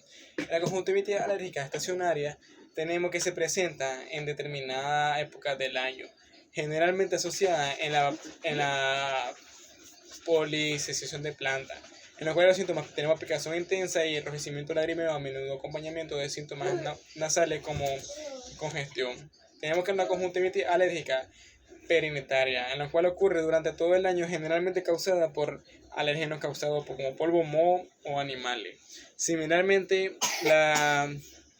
La conjuntivitis alérgica estacionaria tenemos que se presenta en determinada época del año, generalmente asociada en la polinesiación de plantas, en los cuales los síntomas tenemos aplicación intensa y enrojecimiento lagrimal, a menudo acompañamiento de síntomas nasales como congestión. Tenemos que la conjuntivitis alérgica perinataria, en la cual ocurre durante todo el año, generalmente causada por alérgenos causados como polvo, moho o animales. Similarmente,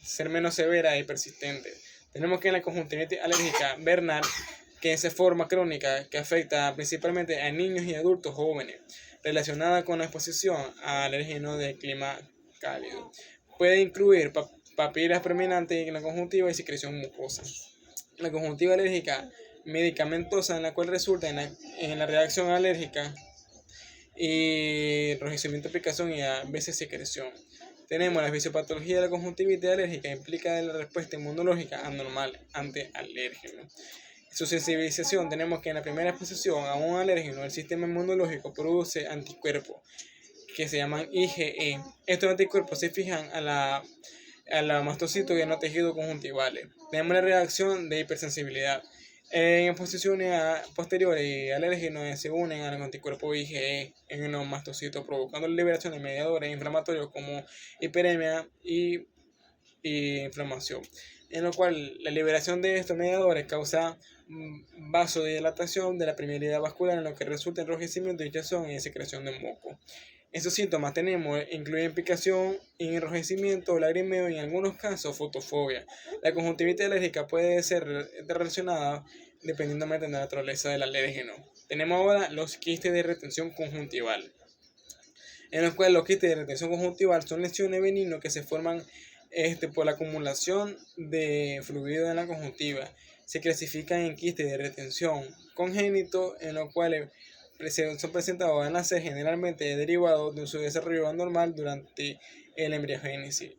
ser menos severa y persistente. Tenemos que la conjuntivitis alérgica vernal, que es forma crónica que afecta principalmente a niños y adultos jóvenes, relacionada con la exposición a alérgenos de clima cálido. Puede incluir papilas predominantes en la conjuntiva y secreción mucosa. La conjuntiva alérgica medicamentosa, en la cual resulta en la reacción alérgica y enrojecimiento, aplicación y a veces secreción. Tenemos la fisiopatología de la conjuntivitis alérgica, implica la respuesta inmunológica anormal ante alérgenos. Su sensibilización, tenemos que en la primera exposición a un alérgeno el sistema inmunológico produce anticuerpos que se llaman IgE. Estos anticuerpos se fijan a la mastocitos y a los tejidos conjuntivales. Tenemos la reacción de hipersensibilidad. En exposiciones posteriores y alérgenos se unen a los anticuerpos IgE en los mastocitos, provocando la liberación de mediadores inflamatorios como hiperemia y inflamación, en lo cual la liberación de estos mediadores causa vasodilatación de la permeabilidad vascular, en lo que resulta enrojecimiento, hinchazón y secreción de moco. Estos síntomas incluyen picación, enrojecimiento, lagrimeo y en algunos casos fotofobia. La conjuntivitis alérgica puede ser relacionada dependiendo de la naturaleza del alérgeno. Tenemos ahora los quistes de retención conjuntival, en los cuales los quistes de retención conjuntival son lesiones benignas que se forman por la acumulación de fluido en la conjuntiva. Se clasifican en quistes de retención congénitos, en los cuales son presentados al nacer, generalmente derivados de su desarrollo anormal durante el embriogénesis,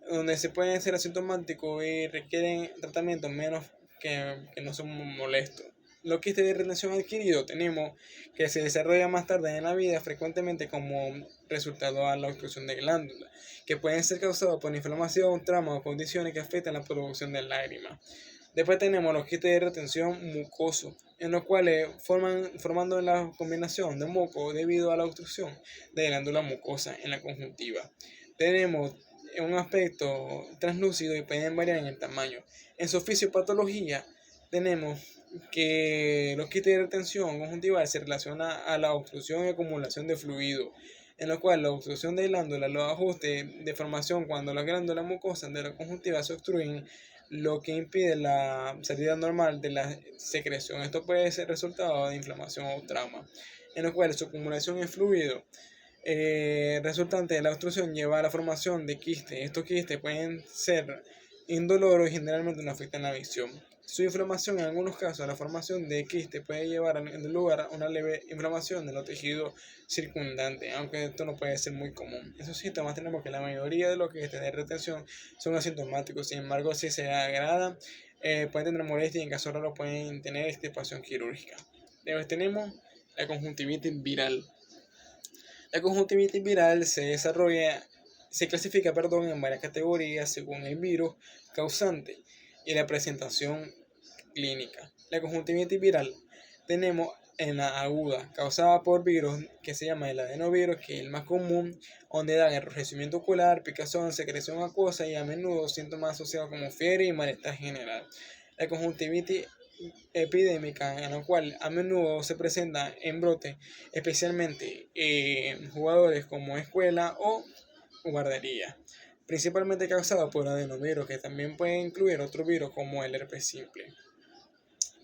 donde se pueden ser asintomáticos y requieren tratamientos menos que no son molestos. Los quistes de retención adquiridos tenemos que se desarrollan más tarde en la vida, frecuentemente como resultado de la obstrucción de glándulas, que pueden ser causados por inflamación, trauma o condiciones que afectan la producción de lágrimas. Después tenemos los quistes de retención mucoso, en los cuales formando la combinación de moco debido a la obstrucción de glándula mucosa en la conjuntiva. Tenemos un aspecto translúcido y pueden variar en el tamaño. En su fisiopatología tenemos que los quistes de retención conjuntival se relacionan a la obstrucción y acumulación de fluido, en lo cual la obstrucción de glándulas, los ajustes de formación cuando las glándulas mucosas de la conjuntiva se obstruyen, lo que impide la salida normal de la secreción. Esto puede ser resultado de inflamación o trauma, en lo cual su acumulación en fluido resultante de la obstrucción lleva a la formación de quistes. Estos quistes pueden ser indoloros y generalmente no afectan la visión. Su inflamación, en algunos casos, la formación de quiste puede llevar en lugar a una leve inflamación de los tejidos circundantes, aunque esto no puede ser muy común. Esos síntomas tenemos que la mayoría de los quistes de retención son asintomáticos, sin embargo, si se agradan, pueden tener molestias y en caso raro pueden tener extirpación quirúrgica. Después tenemos la conjuntivitis viral. La conjuntivitis viral se clasifica en varias categorías según el virus causante y la presentación clínica. La conjuntivitis viral tenemos en la aguda, causada por virus que se llama el adenovirus, que es el más común, donde dan enrojecimiento ocular, picazón, secreción acuosa y a menudo síntomas asociados como fiebre y malestar general. La conjuntivitis epidémica, en la cual a menudo se presenta en brote, especialmente en jugadores como escuela o guardería, principalmente causado por adenovirus, que también puede incluir otro virus como el herpes simple.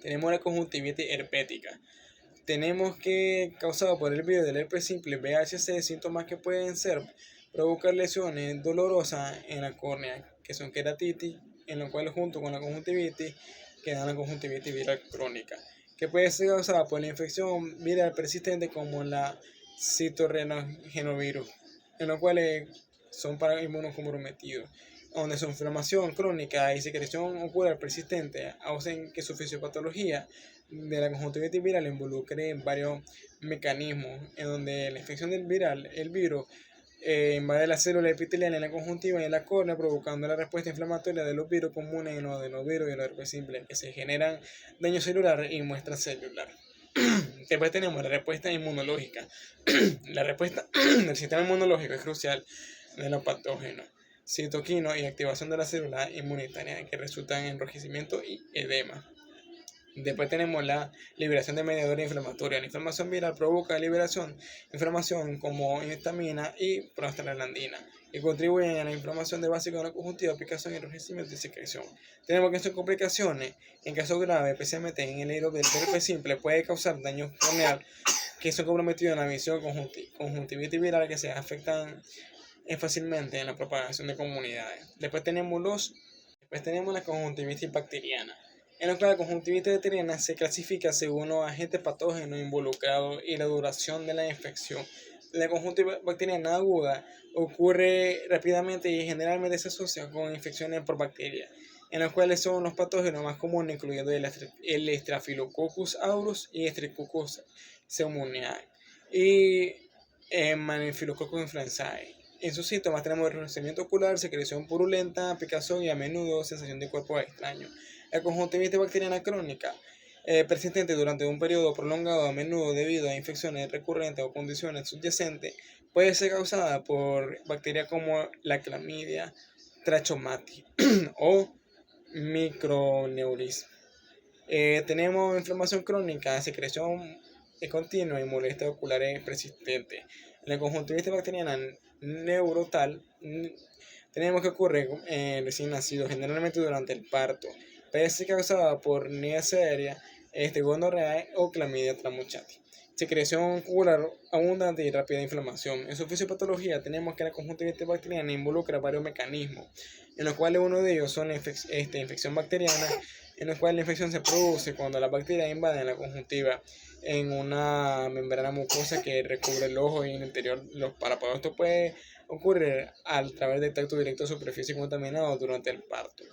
Tenemos la conjuntivitis herpética. Tenemos que causado por el virus del herpes simple VHC, síntomas que pueden ser provocar lesiones dolorosas en la córnea, que son queratitis, en lo cual junto con la conjuntivitis queda la conjuntivitis viral crónica, que puede ser causada por la infección viral persistente como la citorrenovirus, en lo cual son para inmunocomprometidos, donde su inflamación crónica y secreción ocular persistente hacen que su fisiopatología de la conjuntivitis viral involucre varios mecanismos, en donde la infección del el virus, invade las células epiteliales en la conjuntiva y en la córnea, provocando la respuesta inflamatoria de los virus comunes en los adenovirus y los herpes simples, que se generan daño celular y muestra celular. Después tenemos la respuesta inmunológica. La respuesta del sistema inmunológico es crucial de los patógenos, citoquinos y activación de las células inmunitarias que resultan en enrojecimiento y edema. Después tenemos la liberación de mediadores inflamatorios. La inflamación viral provoca liberación de inflamación como histamina y prostaglandina, que contribuyen a la inflamación de básico de la conjuntiva, picación, enrojecimiento y secreción. Tenemos que sus complicaciones, en casos graves, especialmente en el hilo del herpes simple, puede causar daño corneal, que son comprometidos en la visión, conjuntivitis viral, que se afectan fácilmente en la propagación de comunidades. Después tenemos la conjuntivitis bacteriana, en la cual la conjuntivitis bacteriana se clasifica según los agentes patógenos involucrados y la duración de la infección. La conjuntivitis bacteriana aguda ocurre rápidamente y generalmente se asocia con infecciones por bacterias, en las cuales son los patógenos más comunes, incluyendo el Staphylococcus aureus y Streptococcus pneumoniae y Staphylococcus influenzae. En sus síntomas tenemos enrojecimiento ocular, secreción purulenta, picazón y a menudo sensación de cuerpo extraño. La conjuntivitis bacteriana crónica, persistente durante un periodo prolongado, a menudo debido a infecciones recurrentes o condiciones subyacentes, puede ser causada por bacterias como la Clamidia trachomatis o Microneuris. Tenemos inflamación crónica, secreción continua y molestias oculares persistentes. En la conjuntivitis bacteriana neurotal tenemos que ocurre en recién nacidos, generalmente durante el parto. Puede ser causada por Neisseria, gonorrea o clamidia trachomatis. Secreción ocular abundante y rápida inflamación. En su fisiopatología tenemos que la conjuntivitis bacteriana involucra varios mecanismos, en los cuales uno de ellos son infección bacteriana, en los cuales la infección se produce cuando las bacterias invaden la conjuntiva en una membrana mucosa que recubre el ojo y en el interior los párpados. Esto puede ocurrir a través del tacto directo de superficie contaminada durante el parto.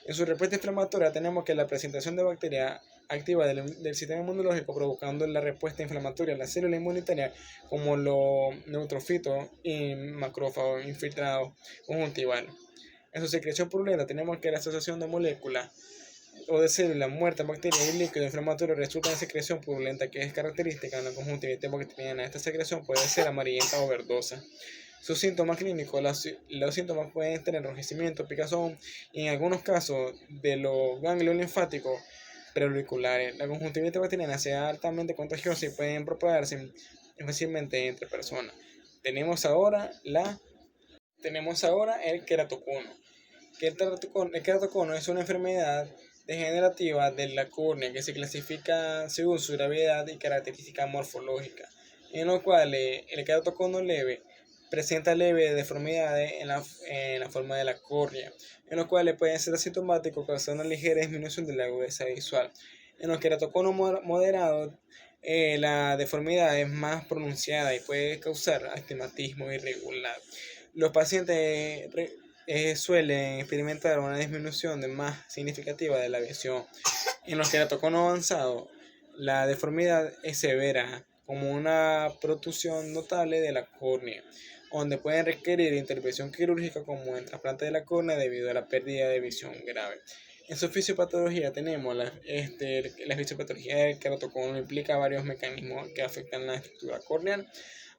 En su respuesta inflamatoria tenemos que la presentación de bacterias activa del sistema inmunológico provocando la respuesta inflamatoria a la célula inmunitaria como los neutrofilos y macrófagos infiltrados conjuntivales. En su secreción purulenta tenemos que la asociación de moléculas o de células muertas, bacterias y líquido inflamatorio resulta en secreción purulenta que es característica de la conjuntivitis bacteriana. Esta secreción puede ser amarillenta o verdosa. Sus síntomas clínicos, los síntomas pueden tener enrojecimiento, picazón y en algunos casos de los ganglios linfáticos preauriculares. La conjuntivitis bacteriana es altamente contagiosa y pueden propagarse fácilmente entre personas. Tenemos ahora el queratocono. El queratocono es una enfermedad degenerativa de la córnea que se clasifica según su gravedad y características morfológicas, en lo cual el queratocono leve presenta leves deformidades en la forma de la córnea, en los cuales pueden ser asintomáticos, causando una ligera disminución de la agudeza visual. En los queratoconos moderados, la deformidad es más pronunciada y puede causar astigmatismo irregular. Los pacientes suelen experimentar una disminución más significativa de la visión. En los queratoconos avanzados, la deformidad es severa, como una protrusión notable de la córnea, donde pueden requerir intervención quirúrgica como en trasplante de la córnea debido a la pérdida de visión grave. En su fisiopatología tenemos la fisiopatología del queratocono implica varios mecanismos que afectan la estructura corneal,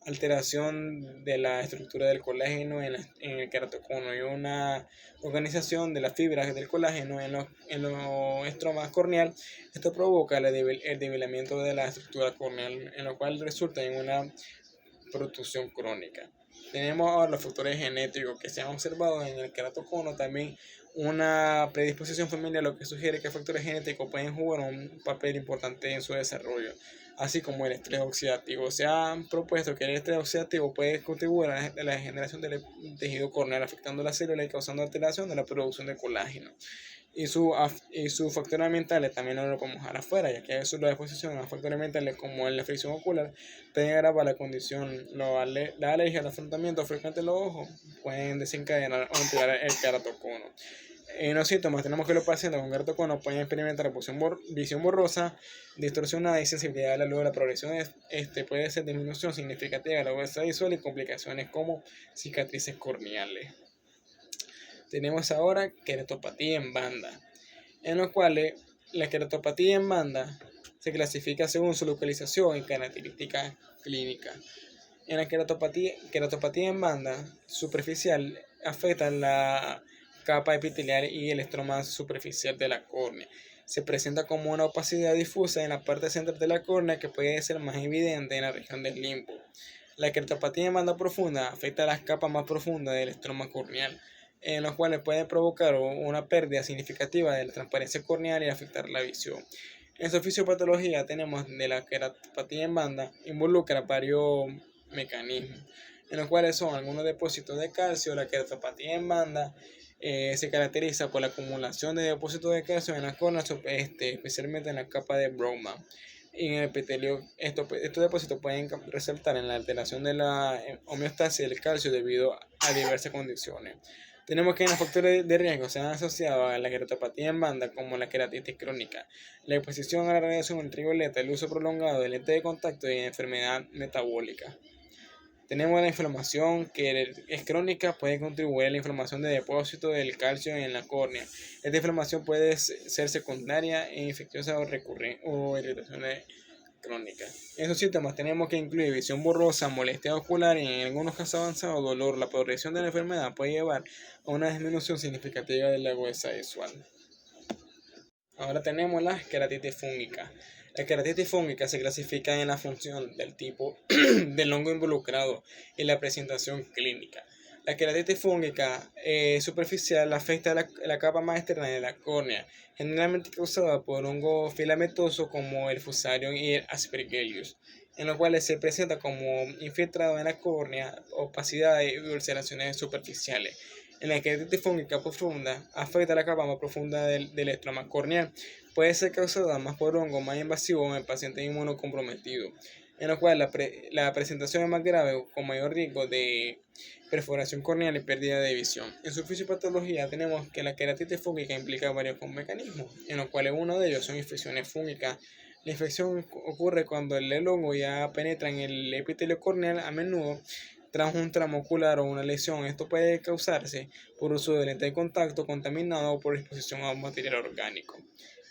alteración de la estructura del colágeno en el queratocono y una organización de las fibras del colágeno en los estromas corneal. Esto provoca el debilitamiento de la estructura corneal, en lo cual resulta en una protrusión crónica. Tenemos ahora los factores genéticos que se han observado en el queratocono, también una predisposición familiar, lo que sugiere que factores genéticos pueden jugar un papel importante en su desarrollo, así como el estrés oxidativo. Se ha propuesto que el estrés oxidativo puede contribuir a la degeneración del tejido corneal, afectando la célula y causando alteración de la producción de colágeno. Y sus factores ambientales también no lo podemos dejar afuera, ya que eso la exposición a factores ambientales como la fricción ocular pueden agravar la condición. La alergia al afrontamiento frecuente de los ojos pueden desencadenar o empeorar el queratocono. En los síntomas tenemos que los pacientes con queratocono pueden experimentar visión borrosa, distorsionada y sensibilidad a la luz. La progresión puede ser disminución significativa de la agudeza visual y complicaciones como cicatrices corneales. Tenemos ahora queratopatía en banda, en los cuales la queratopatía en banda se clasifica según su localización y características clínicas. En la queratopatía en banda superficial afecta la capa epitelial y el estroma superficial de la córnea. Se presenta como una opacidad difusa en la parte central de la córnea que puede ser más evidente en la región del limbo. La queratopatía en banda profunda afecta las capas más profundas del estroma corneal, en los cuales puede provocar una pérdida significativa de la transparencia corneal y afectar la visión. En su fisiopatología tenemos de la queratopatía en banda, involucra varios mecanismos, en los cuales son algunos depósitos de calcio. La queratopatía en banda se caracteriza por la acumulación de depósitos de calcio en la córnea, especialmente en la capa de Bowman. Y en el epitelio, estos depósitos pueden resaltar en la alteración de la homeostasis del calcio debido a diversas condiciones. Tenemos que los factores de riesgo se han asociado a la queratopatía en banda como la queratitis crónica, la exposición a la radiación ultravioleta, el uso prolongado de lentes de contacto y enfermedad metabólica. Tenemos la inflamación que es crónica, puede contribuir a la inflamación de depósito del calcio en la córnea. Esta inflamación puede ser secundaria e infecciosa o recurrente o irritaciones crónicas. En esos síntomas tenemos que incluir visión borrosa, molestia ocular y en algunos casos avanzados dolor. La progresión de la enfermedad puede llevar a una disminución significativa de la agudeza visual. Ahora tenemos la queratitis fúngica. La queratitis fúngica se clasifica en la función del tipo del hongo involucrado y la presentación clínica. La queratitis fúngica superficial afecta la capa más externa de la córnea, generalmente causada por hongo filamentoso como el Fusarium y el Aspergillus, en los cuales se presenta como infiltrado en la córnea, opacidad y ulceraciones superficiales. En la queratitis fúngica profunda afecta la capa más profunda del estroma corneal. Puede ser causada más por hongo más invasivo en el paciente inmunocomprometido, en lo cual la presentación es más grave con mayor riesgo de perforación corneal y pérdida de visión. En su fisiopatología tenemos que la queratitis fúngica implica varios mecanismos, en los cuales uno de ellos son infecciones fúngicas. La infección ocurre cuando el hongo ya penetra en el epitelio corneal, a menudo tras un tramo ocular o una lesión. Esto puede causarse por uso de lente de contacto contaminado o por exposición a un material orgánico.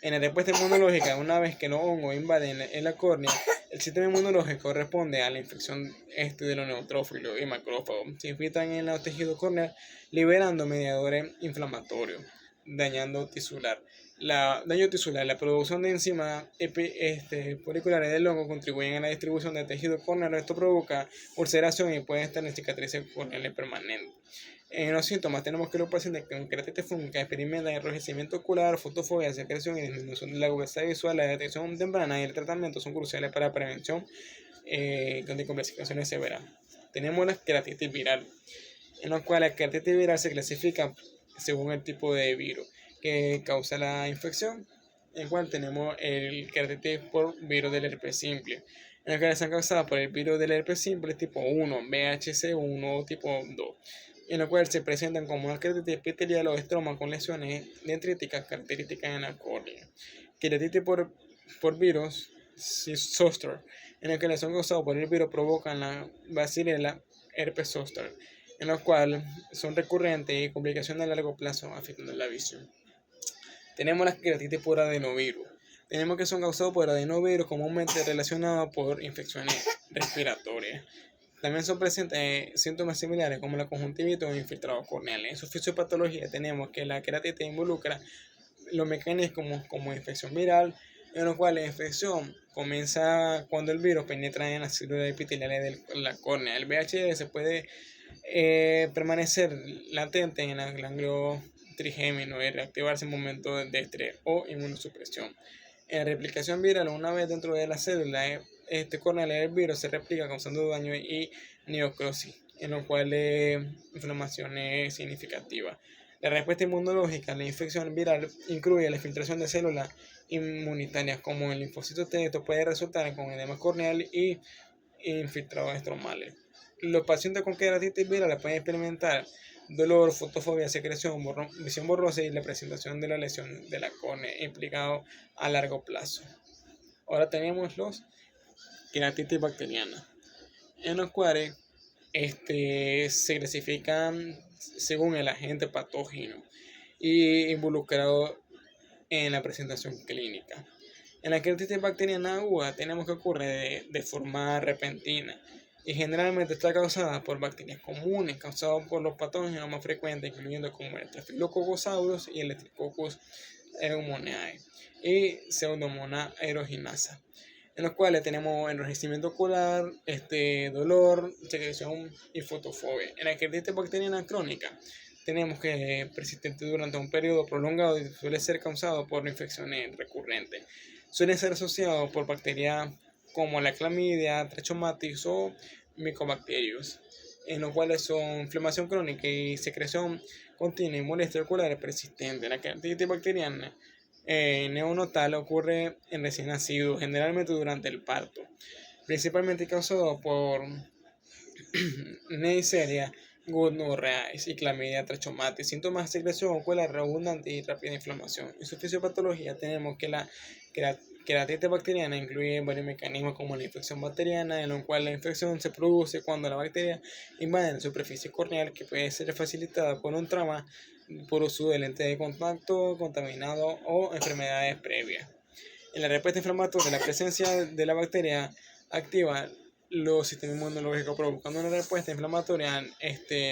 En la respuesta inmunológica, una vez que los hongos invaden en la córnea, el sistema inmunológico responde a la infección de los neutrófilos y macrófagos. Se infiltran en el tejido corneal, liberando mediadores inflamatorios, dañando tisular. Daño tisular, la producción de enzimas foliculares del hongo contribuyen a la distribución del tejido corneal. Esto provoca ulceración y puede estar en cicatrices corneales permanentes. En los síntomas tenemos que los pacientes con queratitis fúngica experimentan enrojecimiento ocular, fotofobia, secreción y disminución de la agudeza visual. La detección temprana y el tratamiento son cruciales para la prevención de complicaciones severas. Tenemos la queratitis viral, en la cual la queratitis viral se clasifica según el tipo de virus que causa la infección, en el cual tenemos el queratitis por virus del herpes simple, en el que están causadas por el virus del herpes simple tipo 1, VHC1 tipo 2, en lo cual se presentan como una queratitis epitelial o estroma con lesiones dendríticas características en la córnea. Queratitis por virus zoster, en el que la lesión causada por el virus provocan la bacillela herpes zoster, en lo cual son recurrentes y complicaciones a largo plazo afectando la visión. Tenemos las queratitis por adenovirus. Tenemos que son causados por adenovirus, comúnmente relacionados por infecciones respiratorias. También son presentes síntomas similares como la conjuntivitis o infiltrados corneales. En su fisiopatología tenemos que la queratitis involucra los mecanismos como infección viral, en los cuales la infección comienza cuando el virus penetra en las células epiteliales de la córnea. El VHS puede permanecer latente en el ganglio trigémino y reactivarse en momentos de estrés o inmunosupresión. En la replicación viral, una vez dentro de la célula corneal, el virus se replica causando daño y neocrosis, en lo cual la inflamación es significativa. La respuesta inmunológica a la infección viral incluye la infiltración de células inmunitarias como el linfocito T. Esto puede resultar con edema corneal y infiltrados estromales. Los pacientes con queratitis viral pueden experimentar dolor, fotofobia, secreción, visión borrosa y la presentación de la lesión de la córnea implicado a largo plazo. Ahora tenemos los queratitis bacterianas, en los cuales se clasifican según el agente patógeno y involucrado en la presentación clínica. En la queratitis bacteriana aguda tenemos que ocurre de forma repentina y generalmente está causada por bacterias comunes, causadas por los patógenos más frecuentes, incluyendo como el Staphylococcus aureus y el Streptococcus pneumoniae y Pseudomonas aeruginosa, en los cuales tenemos enrojecimiento ocular, dolor, secreción y fotofobia. En la queratitis bacteriana crónica tenemos que persistente durante un periodo prolongado y suele ser causado por infecciones recurrentes. Suele ser asociado por bacterias como la clamidia, trachomatis o mycobacterius, en los cuales son inflamación crónica y secreción continua y molestia ocular persistente. La queratitis bacteriana neonatal ocurre en recién nacidos, generalmente durante el parto, principalmente causado por Neisseria gonorrhoeae y clamidia trachomatis. Síntomas de secreción ocular abundante y rápida inflamación. En su fisiopatología tenemos que la queratitis bacteriana incluye varios mecanismos como la infección bacteriana, en lo cual la infección se produce cuando la bacteria invade la superficie corneal, que puede ser facilitada por un trauma, por uso de lente de contacto contaminado o enfermedades previas. En la respuesta inflamatoria, la presencia de la bacteria activa los sistemas inmunológicos, provocando una respuesta inflamatoria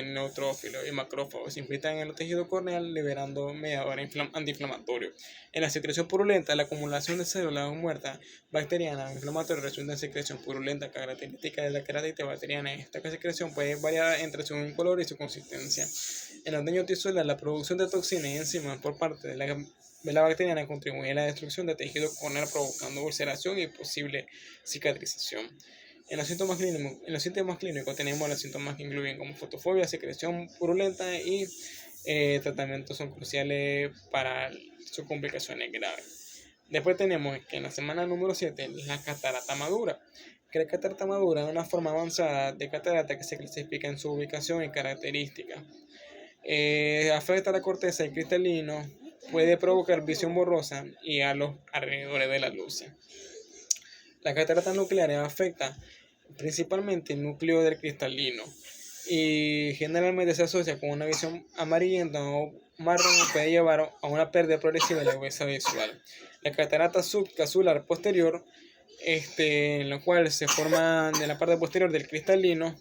neutrófilos y macrófagos. Se infiltran en el tejido corneal, liberando mediadores antiinflamatorios. En la secreción purulenta, la acumulación de células muertas bacterianas inflamatorias resulta en secreción purulenta, característica de la queratitis bacteriana. Esta secreción puede variar entre su color y su consistencia. En el daño tisular, la producción de toxinas y enzimas por parte de la bacteriana contribuye a la destrucción del tejido corneal, provocando ulceración y posible cicatrización. En los síntomas clínicos tenemos los síntomas que incluyen como fotofobia, secreción purulenta y tratamientos son cruciales para sus complicaciones graves. Después tenemos que en la semana número 7 la catarata madura. Que la catarata madura es una forma avanzada de catarata que se clasifica en su ubicación y características. Afecta a la corteza y cristalino, puede provocar visión borrosa y a los alrededores de la luz. La catarata nuclear afecta principalmente el núcleo del cristalino y generalmente se asocia con una visión amarillenta o marrón y puede llevar a una pérdida progresiva de la agudeza visual. La catarata subcasular posterior, en la cual se forma en la parte posterior del cristalino,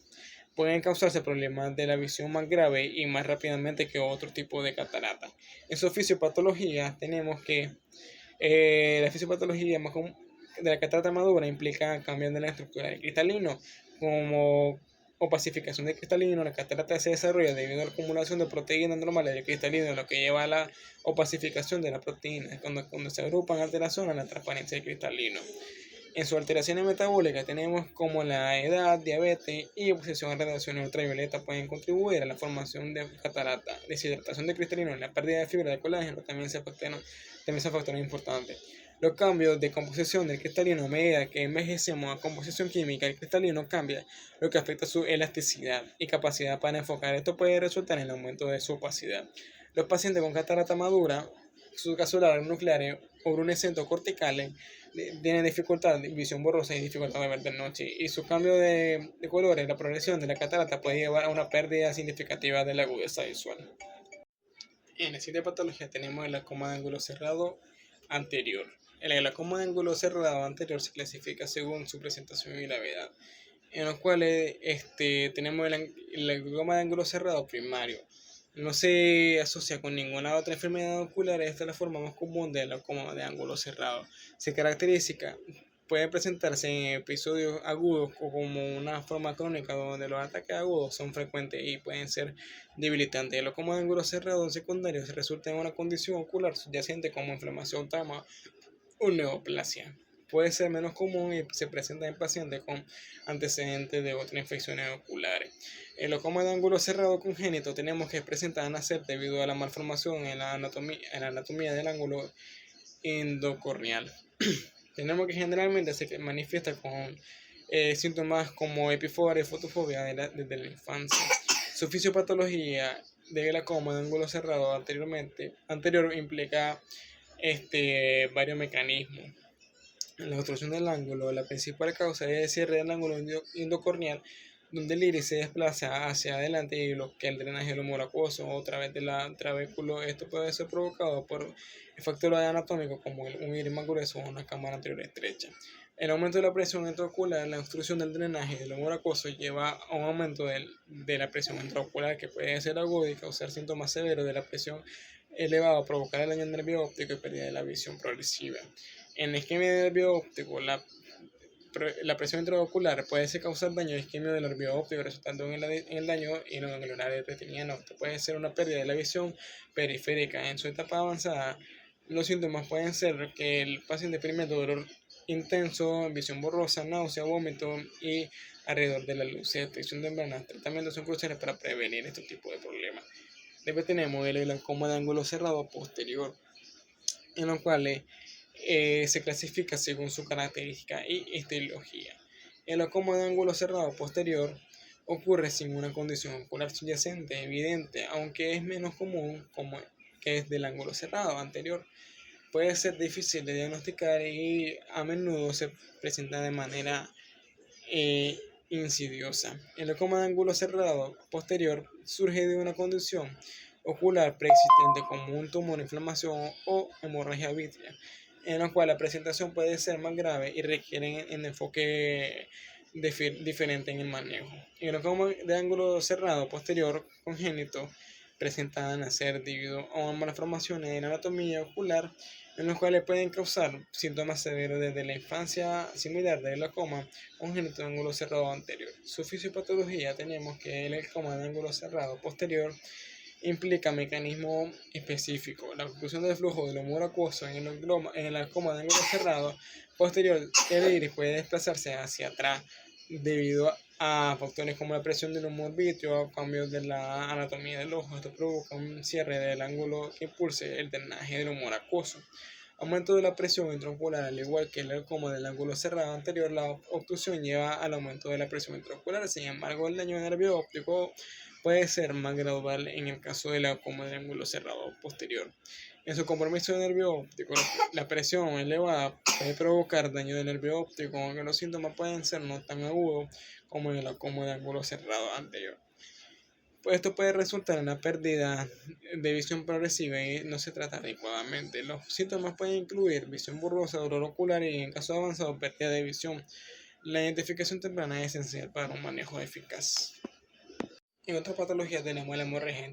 pueden causarse problemas de la visión más grave y más rápidamente que otro tipo de catarata. En su fisiopatología tenemos que la fisiopatología más común de la catarata madura implica cambios de la estructura del cristalino, como opacificación del cristalino. La catarata se desarrolla debido a la acumulación de proteínas normales del cristalino, lo que lleva a la opacificación de las proteínas. Cuando se agrupan alteraciones, la transparencia del cristalino. En sus alteraciones metabólicas tenemos como la edad, diabetes y exposición a radiaciones ultravioleta pueden contribuir a la formación de catarata. Deshidratación de cristalino y la pérdida de fibra de colágeno también son factores importantes. Los cambios de composición del cristalino a medida que envejecemos, la composición química del cristalino cambia, lo que afecta su elasticidad y capacidad para enfocar. Esto puede resultar en el aumento de su opacidad. Los pacientes con catarata madura, subcasular, nucleares o brunescentes corticales tienen dificultad de visión borrosa y dificultad de ver de noche, y su cambio de colores, la progresión de la catarata puede llevar a una pérdida significativa de la agudeza visual. En la siguiente patología tenemos el glaucoma de ángulo cerrado anterior. El glaucoma de ángulo cerrado anterior se clasifica según su presentación y gravedad, en los cuales tenemos el glaucoma de ángulo cerrado primario. No se asocia con ninguna otra enfermedad ocular. Esta es la forma más común del glaucoma de ángulo cerrado. Puede presentarse en episodios agudos o como una forma crónica donde los ataques agudos son frecuentes y pueden ser debilitantes. El glaucoma de ángulo cerrado secundario se resulta en una condición ocular subyacente como inflamación, trauma o neoplasia. Puede ser menos común y se presenta en pacientes con antecedentes de otras infecciones oculares. El glaucoma de ángulo cerrado congénito tenemos que presentar a nacer debido a la malformación en la anatomía del ángulo endocorneal. Tenemos que generalmente se manifiesta con síntomas como epiforia y fotofobia desde la infancia. Su fisiopatología de glaucoma de ángulo cerrado anterior implica varios mecanismos. En la obstrucción del ángulo, la principal causa es el cierre del ángulo endocorneal, donde el iris se desplaza hacia adelante y bloquea el drenaje del humor acuoso o a través del trabéculo. Esto puede ser provocado por factores anatómicos como un iris más grueso o una cámara anterior estrecha. El aumento de la presión intraocular, la obstrucción del drenaje del humor acuoso lleva a un aumento de la presión intraocular, que puede ser agudo y causar síntomas severos de la presión elevada, provocar el daño del nervio óptico y pérdida de la visión progresiva. En la isquemia del nervio óptico, la presión intraocular puede causar daño de isquemia del nervio óptico, resultando en el daño ganglionar retiniano. Esto puede ser una pérdida de la visión periférica. En su etapa avanzada, los síntomas pueden ser que el paciente experimenta dolor intenso, visión borrosa, náusea, vómito y alrededor de la luz. Detección temprana. Tratamientos son cruciales para prevenir este tipo de problemas. Después tenemos el glaucoma de ángulo cerrado posterior, en los cuales se clasifica según su característica y etiología. El glaucoma de ángulo cerrado posterior ocurre sin una condición ocular subyacente evidente, aunque es menos común como que es del ángulo cerrado anterior. Puede ser difícil de diagnosticar y a menudo se presenta de manera insidiosa. El glaucoma de ángulo cerrado posterior surge de una condición ocular preexistente como un tumor, inflamación o hemorragia vítrea, en la cual la presentación puede ser más grave y requieren un enfoque diferente en el manejo. El glaucoma de ángulo cerrado posterior congénito presenta nacer debido a malformaciones en la anatomía ocular, en los cuales pueden causar síntomas severos desde la infancia, similar del glaucoma congénito de ángulo cerrado anterior. Su fisiopatología tenemos que el glaucoma de ángulo cerrado posterior implica mecanismo específico. La oclusión del flujo del humor acuoso en el glaucoma de ángulo cerrado posterior, el iris puede desplazarse hacia atrás debido a factores como la presión del humor vítreo o cambios de la anatomía del ojo. Esto provoca un cierre del ángulo que impulse el drenaje del humor acuoso. Aumento de la presión intraocular. Al igual que el glaucoma del ángulo cerrado anterior, la obstrucción lleva al aumento de la presión intraocular. Sin embargo, el daño nervio óptico puede ser más gradual en el caso del glaucoma del ángulo cerrado posterior. En su compromiso de nervio óptico, la presión elevada puede provocar daño del nervio óptico, aunque los síntomas pueden ser no tan agudos como en el glaucoma de ángulo cerrado anterior. Pues esto puede resultar en una pérdida de visión progresiva y no se trata adecuadamente. Los síntomas pueden incluir visión borrosa, dolor ocular y, en caso avanzado, pérdida de visión. La identificación temprana es esencial para un manejo eficaz. En otras patologías tenemos la hemorragia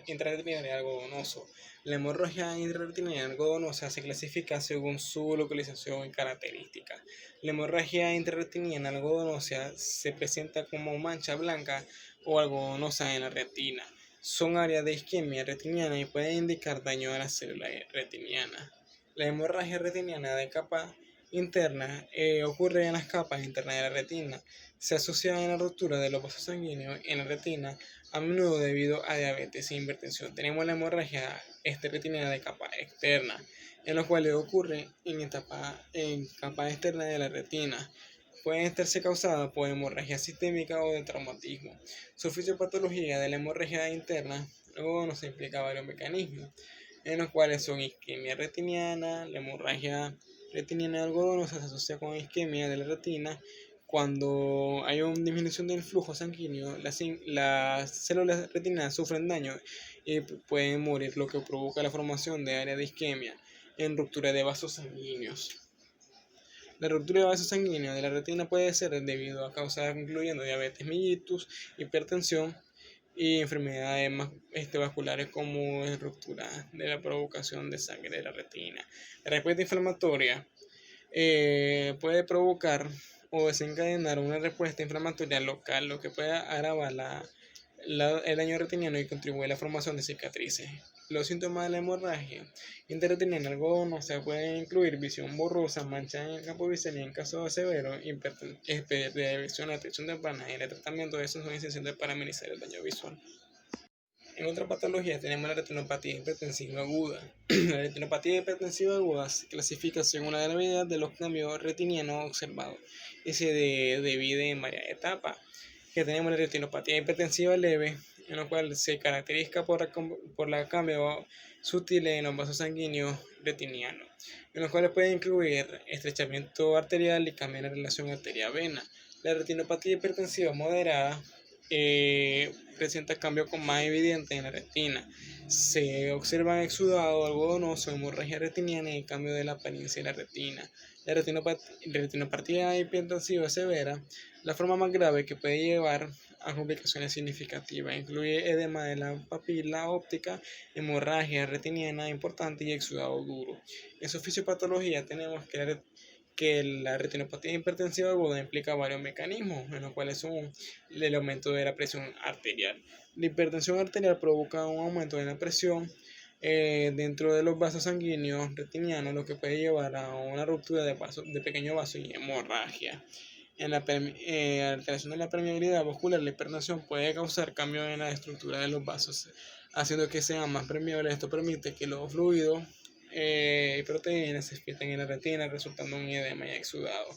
intrarretinaria algodonoso. La hemorragia intrarretinaria algodonosa se clasifica según su localización y características. La hemorragia intrarretiniana algodonosa se presenta como mancha blanca o algodonosa en la retina. Son áreas de isquemia retiniana y pueden indicar daño a la célula retiniana. La hemorragia retiniana de capa interna ocurre en las capas internas de la retina. Se asocia a la ruptura de los vasos sanguíneos en la retina, a menudo debido a diabetes e hipertensión. Tenemos la hemorragia retiniana de capa externa, en lo cual ocurre en capa externa de la retina. Pueden estarse causadas por hemorragia sistémica o de traumatismo. Su fisiopatología de la hemorragia interna luego nos implica varios mecanismos, en los cuales son isquemia retiniana. La hemorragia retiniana algodonosa se asocia con isquemia de la retina. Cuando hay una disminución del flujo sanguíneo, las células retinianas sufren daño y pueden morir, lo que provoca la formación de áreas de isquemia en ruptura de vasos sanguíneos. La ruptura de vasos sanguíneos de la retina puede ser debido a causas incluyendo diabetes mellitus, hipertensión y enfermedades vasculares como ruptura de la provocación de sangre de la retina. La respuesta inflamatoria puede provocar o desencadenar una respuesta inflamatoria local, lo que puede agravar el daño retiniano y contribuir a la formación de cicatrices. Los síntomas de la hemorragia intrarretiniana algodonosa pueden incluir visión borrosa, manchas en el campo visual y, en caso severo, pérdida de visión, atención temprana y el tratamiento de eso son esenciales para minimizar el daño visual. En otra patología tenemos la retinopatía hipertensiva aguda. La retinopatía hipertensiva aguda se clasifica según la gravedad de los cambios retinianos observados y se divide en varias etapas. Que tenemos la retinopatía hipertensiva leve, en la cual se caracteriza por los cambios sutiles en los vasos sanguíneos retinianos, en los cuales puede incluir estrechamiento arterial y cambio en la relación arteria-vena. La retinopatía hipertensiva moderada presenta cambios más evidentes en la retina. Se observan exudado algodonoso, hemorragia retiniana y cambio de la apariencia de la retina. La retinopatía hipertensiva severa, la forma más grave que puede llevar a complicaciones significativas, incluye edema de la papila óptica, hemorragia retiniana importante y exudado duro. En su fisiopatología tenemos que la retinopatía hipertensiva aguda implica varios mecanismos, en los cuales son el aumento de la presión arterial. La hipertensión arterial provoca un aumento de la presión dentro de los vasos sanguíneos retinianos, lo que puede llevar a una ruptura de pequeños vasos y hemorragia. En la alteración de la permeabilidad vascular, la hipertensión puede causar cambios en la estructura de los vasos, haciendo que sean más permeables. Esto permite que los fluidos y proteínas se filtren en la retina, resultando en un edema y exudado.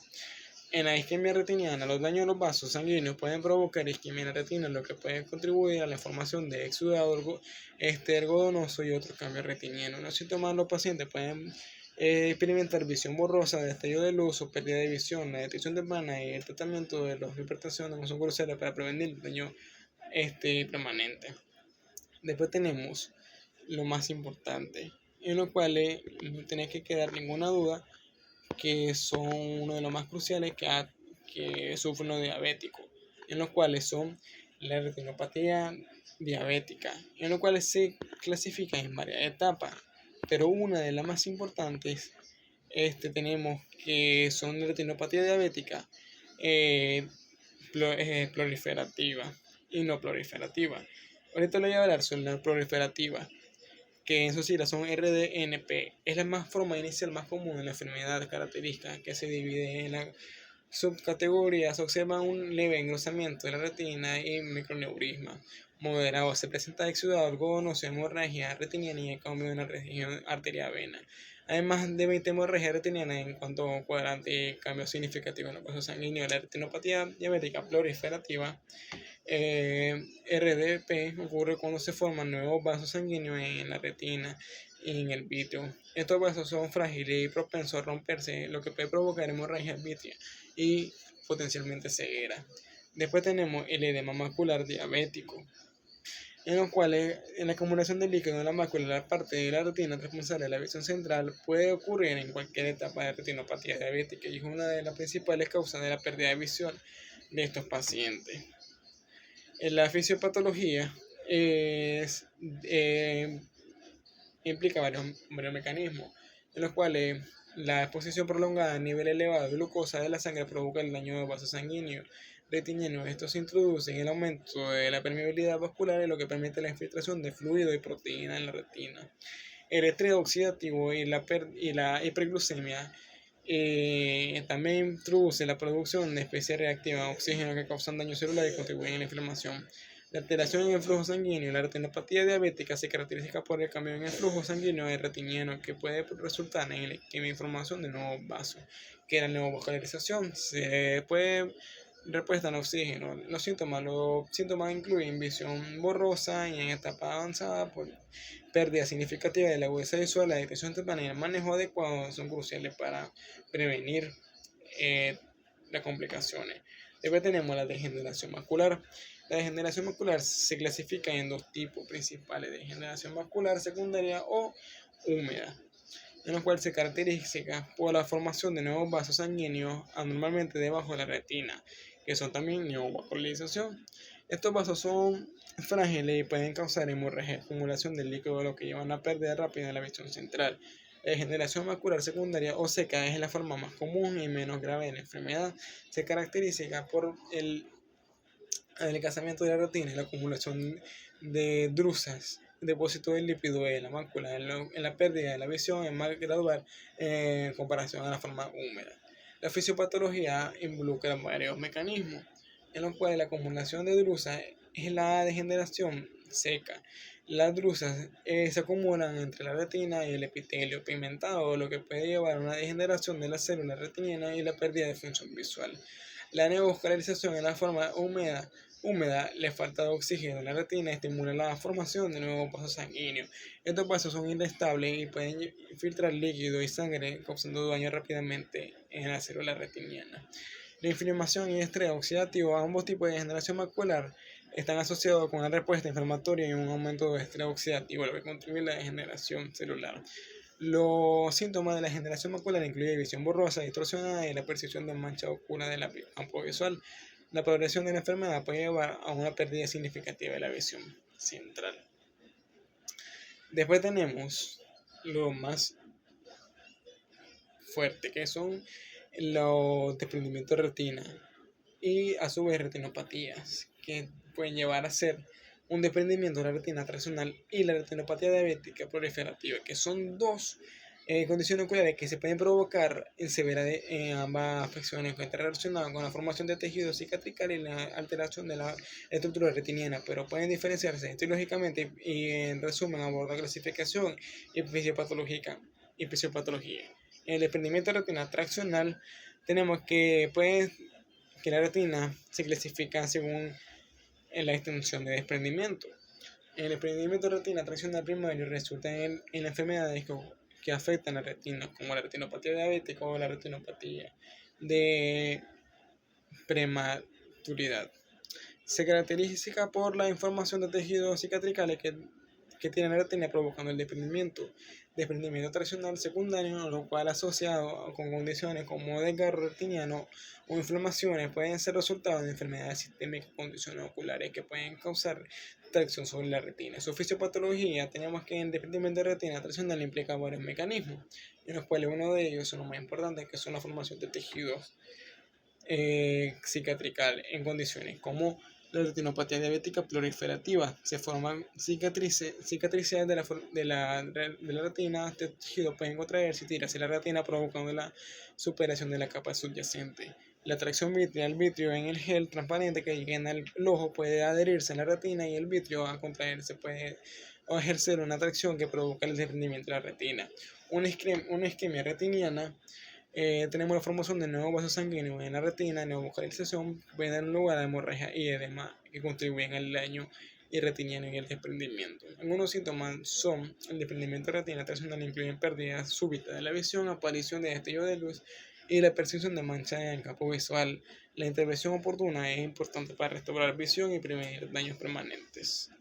En la isquemia retiniana, los daños de los vasos sanguíneos pueden provocar isquemia en la retina, lo que puede contribuir a la formación de exudado algodonoso y otros cambios retinianos. Los síntomas de los pacientes pueden experimentar visión borrosa, destello de luz o pérdida de visión. La detección temprana y el tratamiento de las hipertensiones son cruciales para prevenir el daño permanente. Después tenemos lo más importante, en lo cual no tiene que quedar ninguna duda, que son uno de los más cruciales, que sufren los diabéticos, en los cuales son la retinopatía diabética, en los cuales se clasifica en varias etapas, pero una de las más importantes tenemos que son la retinopatía diabética proliferativa y no proliferativa. Ahorita le voy a hablar sobre la proliferativa, que en sus siglas son RDNP. Es la más forma inicial más común de la enfermedad característica, que se divide en la subcategoría. Se observa un leve engrosamiento de la retina y microneurisma moderado. Se presenta exudado, algodonoso, hemorragia retiniana y el cambio de una región arteria-vena. Además de 20 hemorragia retiniana en cuanto cuadrante y cambio significativo en los vasos sanguíneos. La retinopatía diabética proliferativa RDP ocurre cuando se forman nuevos vasos sanguíneos en la retina y en el vítreo. Estos vasos son frágiles y propensos a romperse, lo que puede provocar hemorragia vítrea y potencialmente ceguera. Después tenemos el edema macular diabético, en los cuales en la acumulación de líquido en la mácula, la parte de la retina responsable de la visión central, puede ocurrir en cualquier etapa de retinopatía diabética y es una de las principales causas de la pérdida de visión de estos pacientes. La fisiopatología implica varios mecanismos, en los cuales la exposición prolongada a nivel elevado de glucosa de la sangre provoca el daño de vasos sanguíneos retinianos. Esto se introduce en el aumento de la permeabilidad vascular, lo que permite la infiltración de fluido y proteína en la retina. El estrés oxidativo y la hiperglucemia también introduce la producción de especies reactivas a oxígeno que causan daño celular y contribuyen a la inflamación. La alteración en el flujo sanguíneo. La retinopatía diabética se caracteriza por el cambio en el flujo sanguíneo retiniano que puede resultar en la inflamación de nuevos vasos, que es la neovascularización. Se puede respuesta al oxígeno. Los síntomas incluyen visión borrosa y en etapa avanzada por pérdida significativa de la agudeza visual. La detección temprana y el manejo adecuado son cruciales para prevenir las complicaciones. Después tenemos la degeneración macular. La degeneración macular se clasifica en dos tipos principales: degeneración macular secundaria o húmeda, en la cual se caracteriza por la formación de nuevos vasos sanguíneos anormalmente debajo de la retina, que son también neovascularización. Estos vasos son frágiles y pueden causar hemorragia, acumulación de líquido, lo que lleva a una pérdida rápida de la visión central. La degeneración macular secundaria o seca es la forma más común y menos grave de la enfermedad. Se caracteriza por el adelgazamiento de la retina y la acumulación de drusas, depósito de lípido en la mácula, en la pérdida de la visión es más gradual en comparación a la forma húmeda. La fisiopatología involucra varios mecanismos, en los cuales la acumulación de drusas es la degeneración seca. Las drusas se acumulan entre la retina y el epitelio pigmentado, lo que puede llevar a una degeneración de las células retinianas y la pérdida de función visual. La neovascularización en la forma húmeda, le falta de oxígeno en la retina estimula la formación de nuevos vasos sanguíneos. Estos vasos son inestables y pueden filtrar líquido y sangre, causando daño rápidamente en la célula retiniana. La inflamación y estrés oxidativo, ambos tipos de degeneración macular, están asociados con una respuesta inflamatoria y un aumento de estrés oxidativo, lo que contribuye a la degeneración celular. Los síntomas de la degeneración macular incluyen visión borrosa, distorsionada y la percepción de mancha oscura del campo visual. La progresión de la enfermedad puede llevar a una pérdida significativa de la visión central. Después tenemos lo más fuerte, que son los desprendimientos de retina y a su vez retinopatías, que pueden llevar a ser un desprendimiento de la retina traccional y la retinopatía diabética proliferativa, que son dos condiciones oculares que se pueden provocar en ambas afecciones, que están relacionadas con la formación de tejido cicatrical y la alteración de la estructura retiniana, pero pueden diferenciarse histológicamente y en resumen aborda clasificación y fisiopatología. En el desprendimiento de retina traccional tenemos que la retina se clasifica según la extensión de desprendimiento. El desprendimiento de retina traccional primario resulta en enfermedades que afectan la retina, como la retinopatía diabética o la retinopatía de prematuridad. Se caracteriza por la información de tejidos cicatricales que tiene la retina provocando el desprendimiento desprendimiento traccional secundario, lo cual asociado con condiciones como desgarro retiniano o inflamaciones pueden ser resultado de enfermedades sistémicas, condiciones oculares que pueden causar tracción sobre la retina. Su fisiopatología, tenemos que el desprendimiento de retina traccional implica varios mecanismos, en los cuales uno de ellos son los más importantes, que son la formación de tejidos cicatrical en condiciones como la retinopatía diabética proliferativa. Se forman cicatrices de la retina. Este tejido pueden contraerse y tirarse la retina, provocando la superación de la capa subyacente. La tracción vitrea, el vitrio en el gel transparente que llena el ojo puede adherirse a la retina y el vitrio a contraerse puede ejercer una tracción que provoca el desprendimiento de la retina. Una isquemia retiniana, tenemos la formación de nuevos vasos sanguíneos en la retina, neovascularización, puede dar lugar a hemorragia y edema que contribuyen al daño y retiniano y el desprendimiento. Algunos síntomas son el desprendimiento de retina traccional, incluyen pérdida súbita de la visión, aparición de destellos de luz y la percepción de manchas en el campo visual. La intervención oportuna es importante para restaurar visión y prevenir daños permanentes.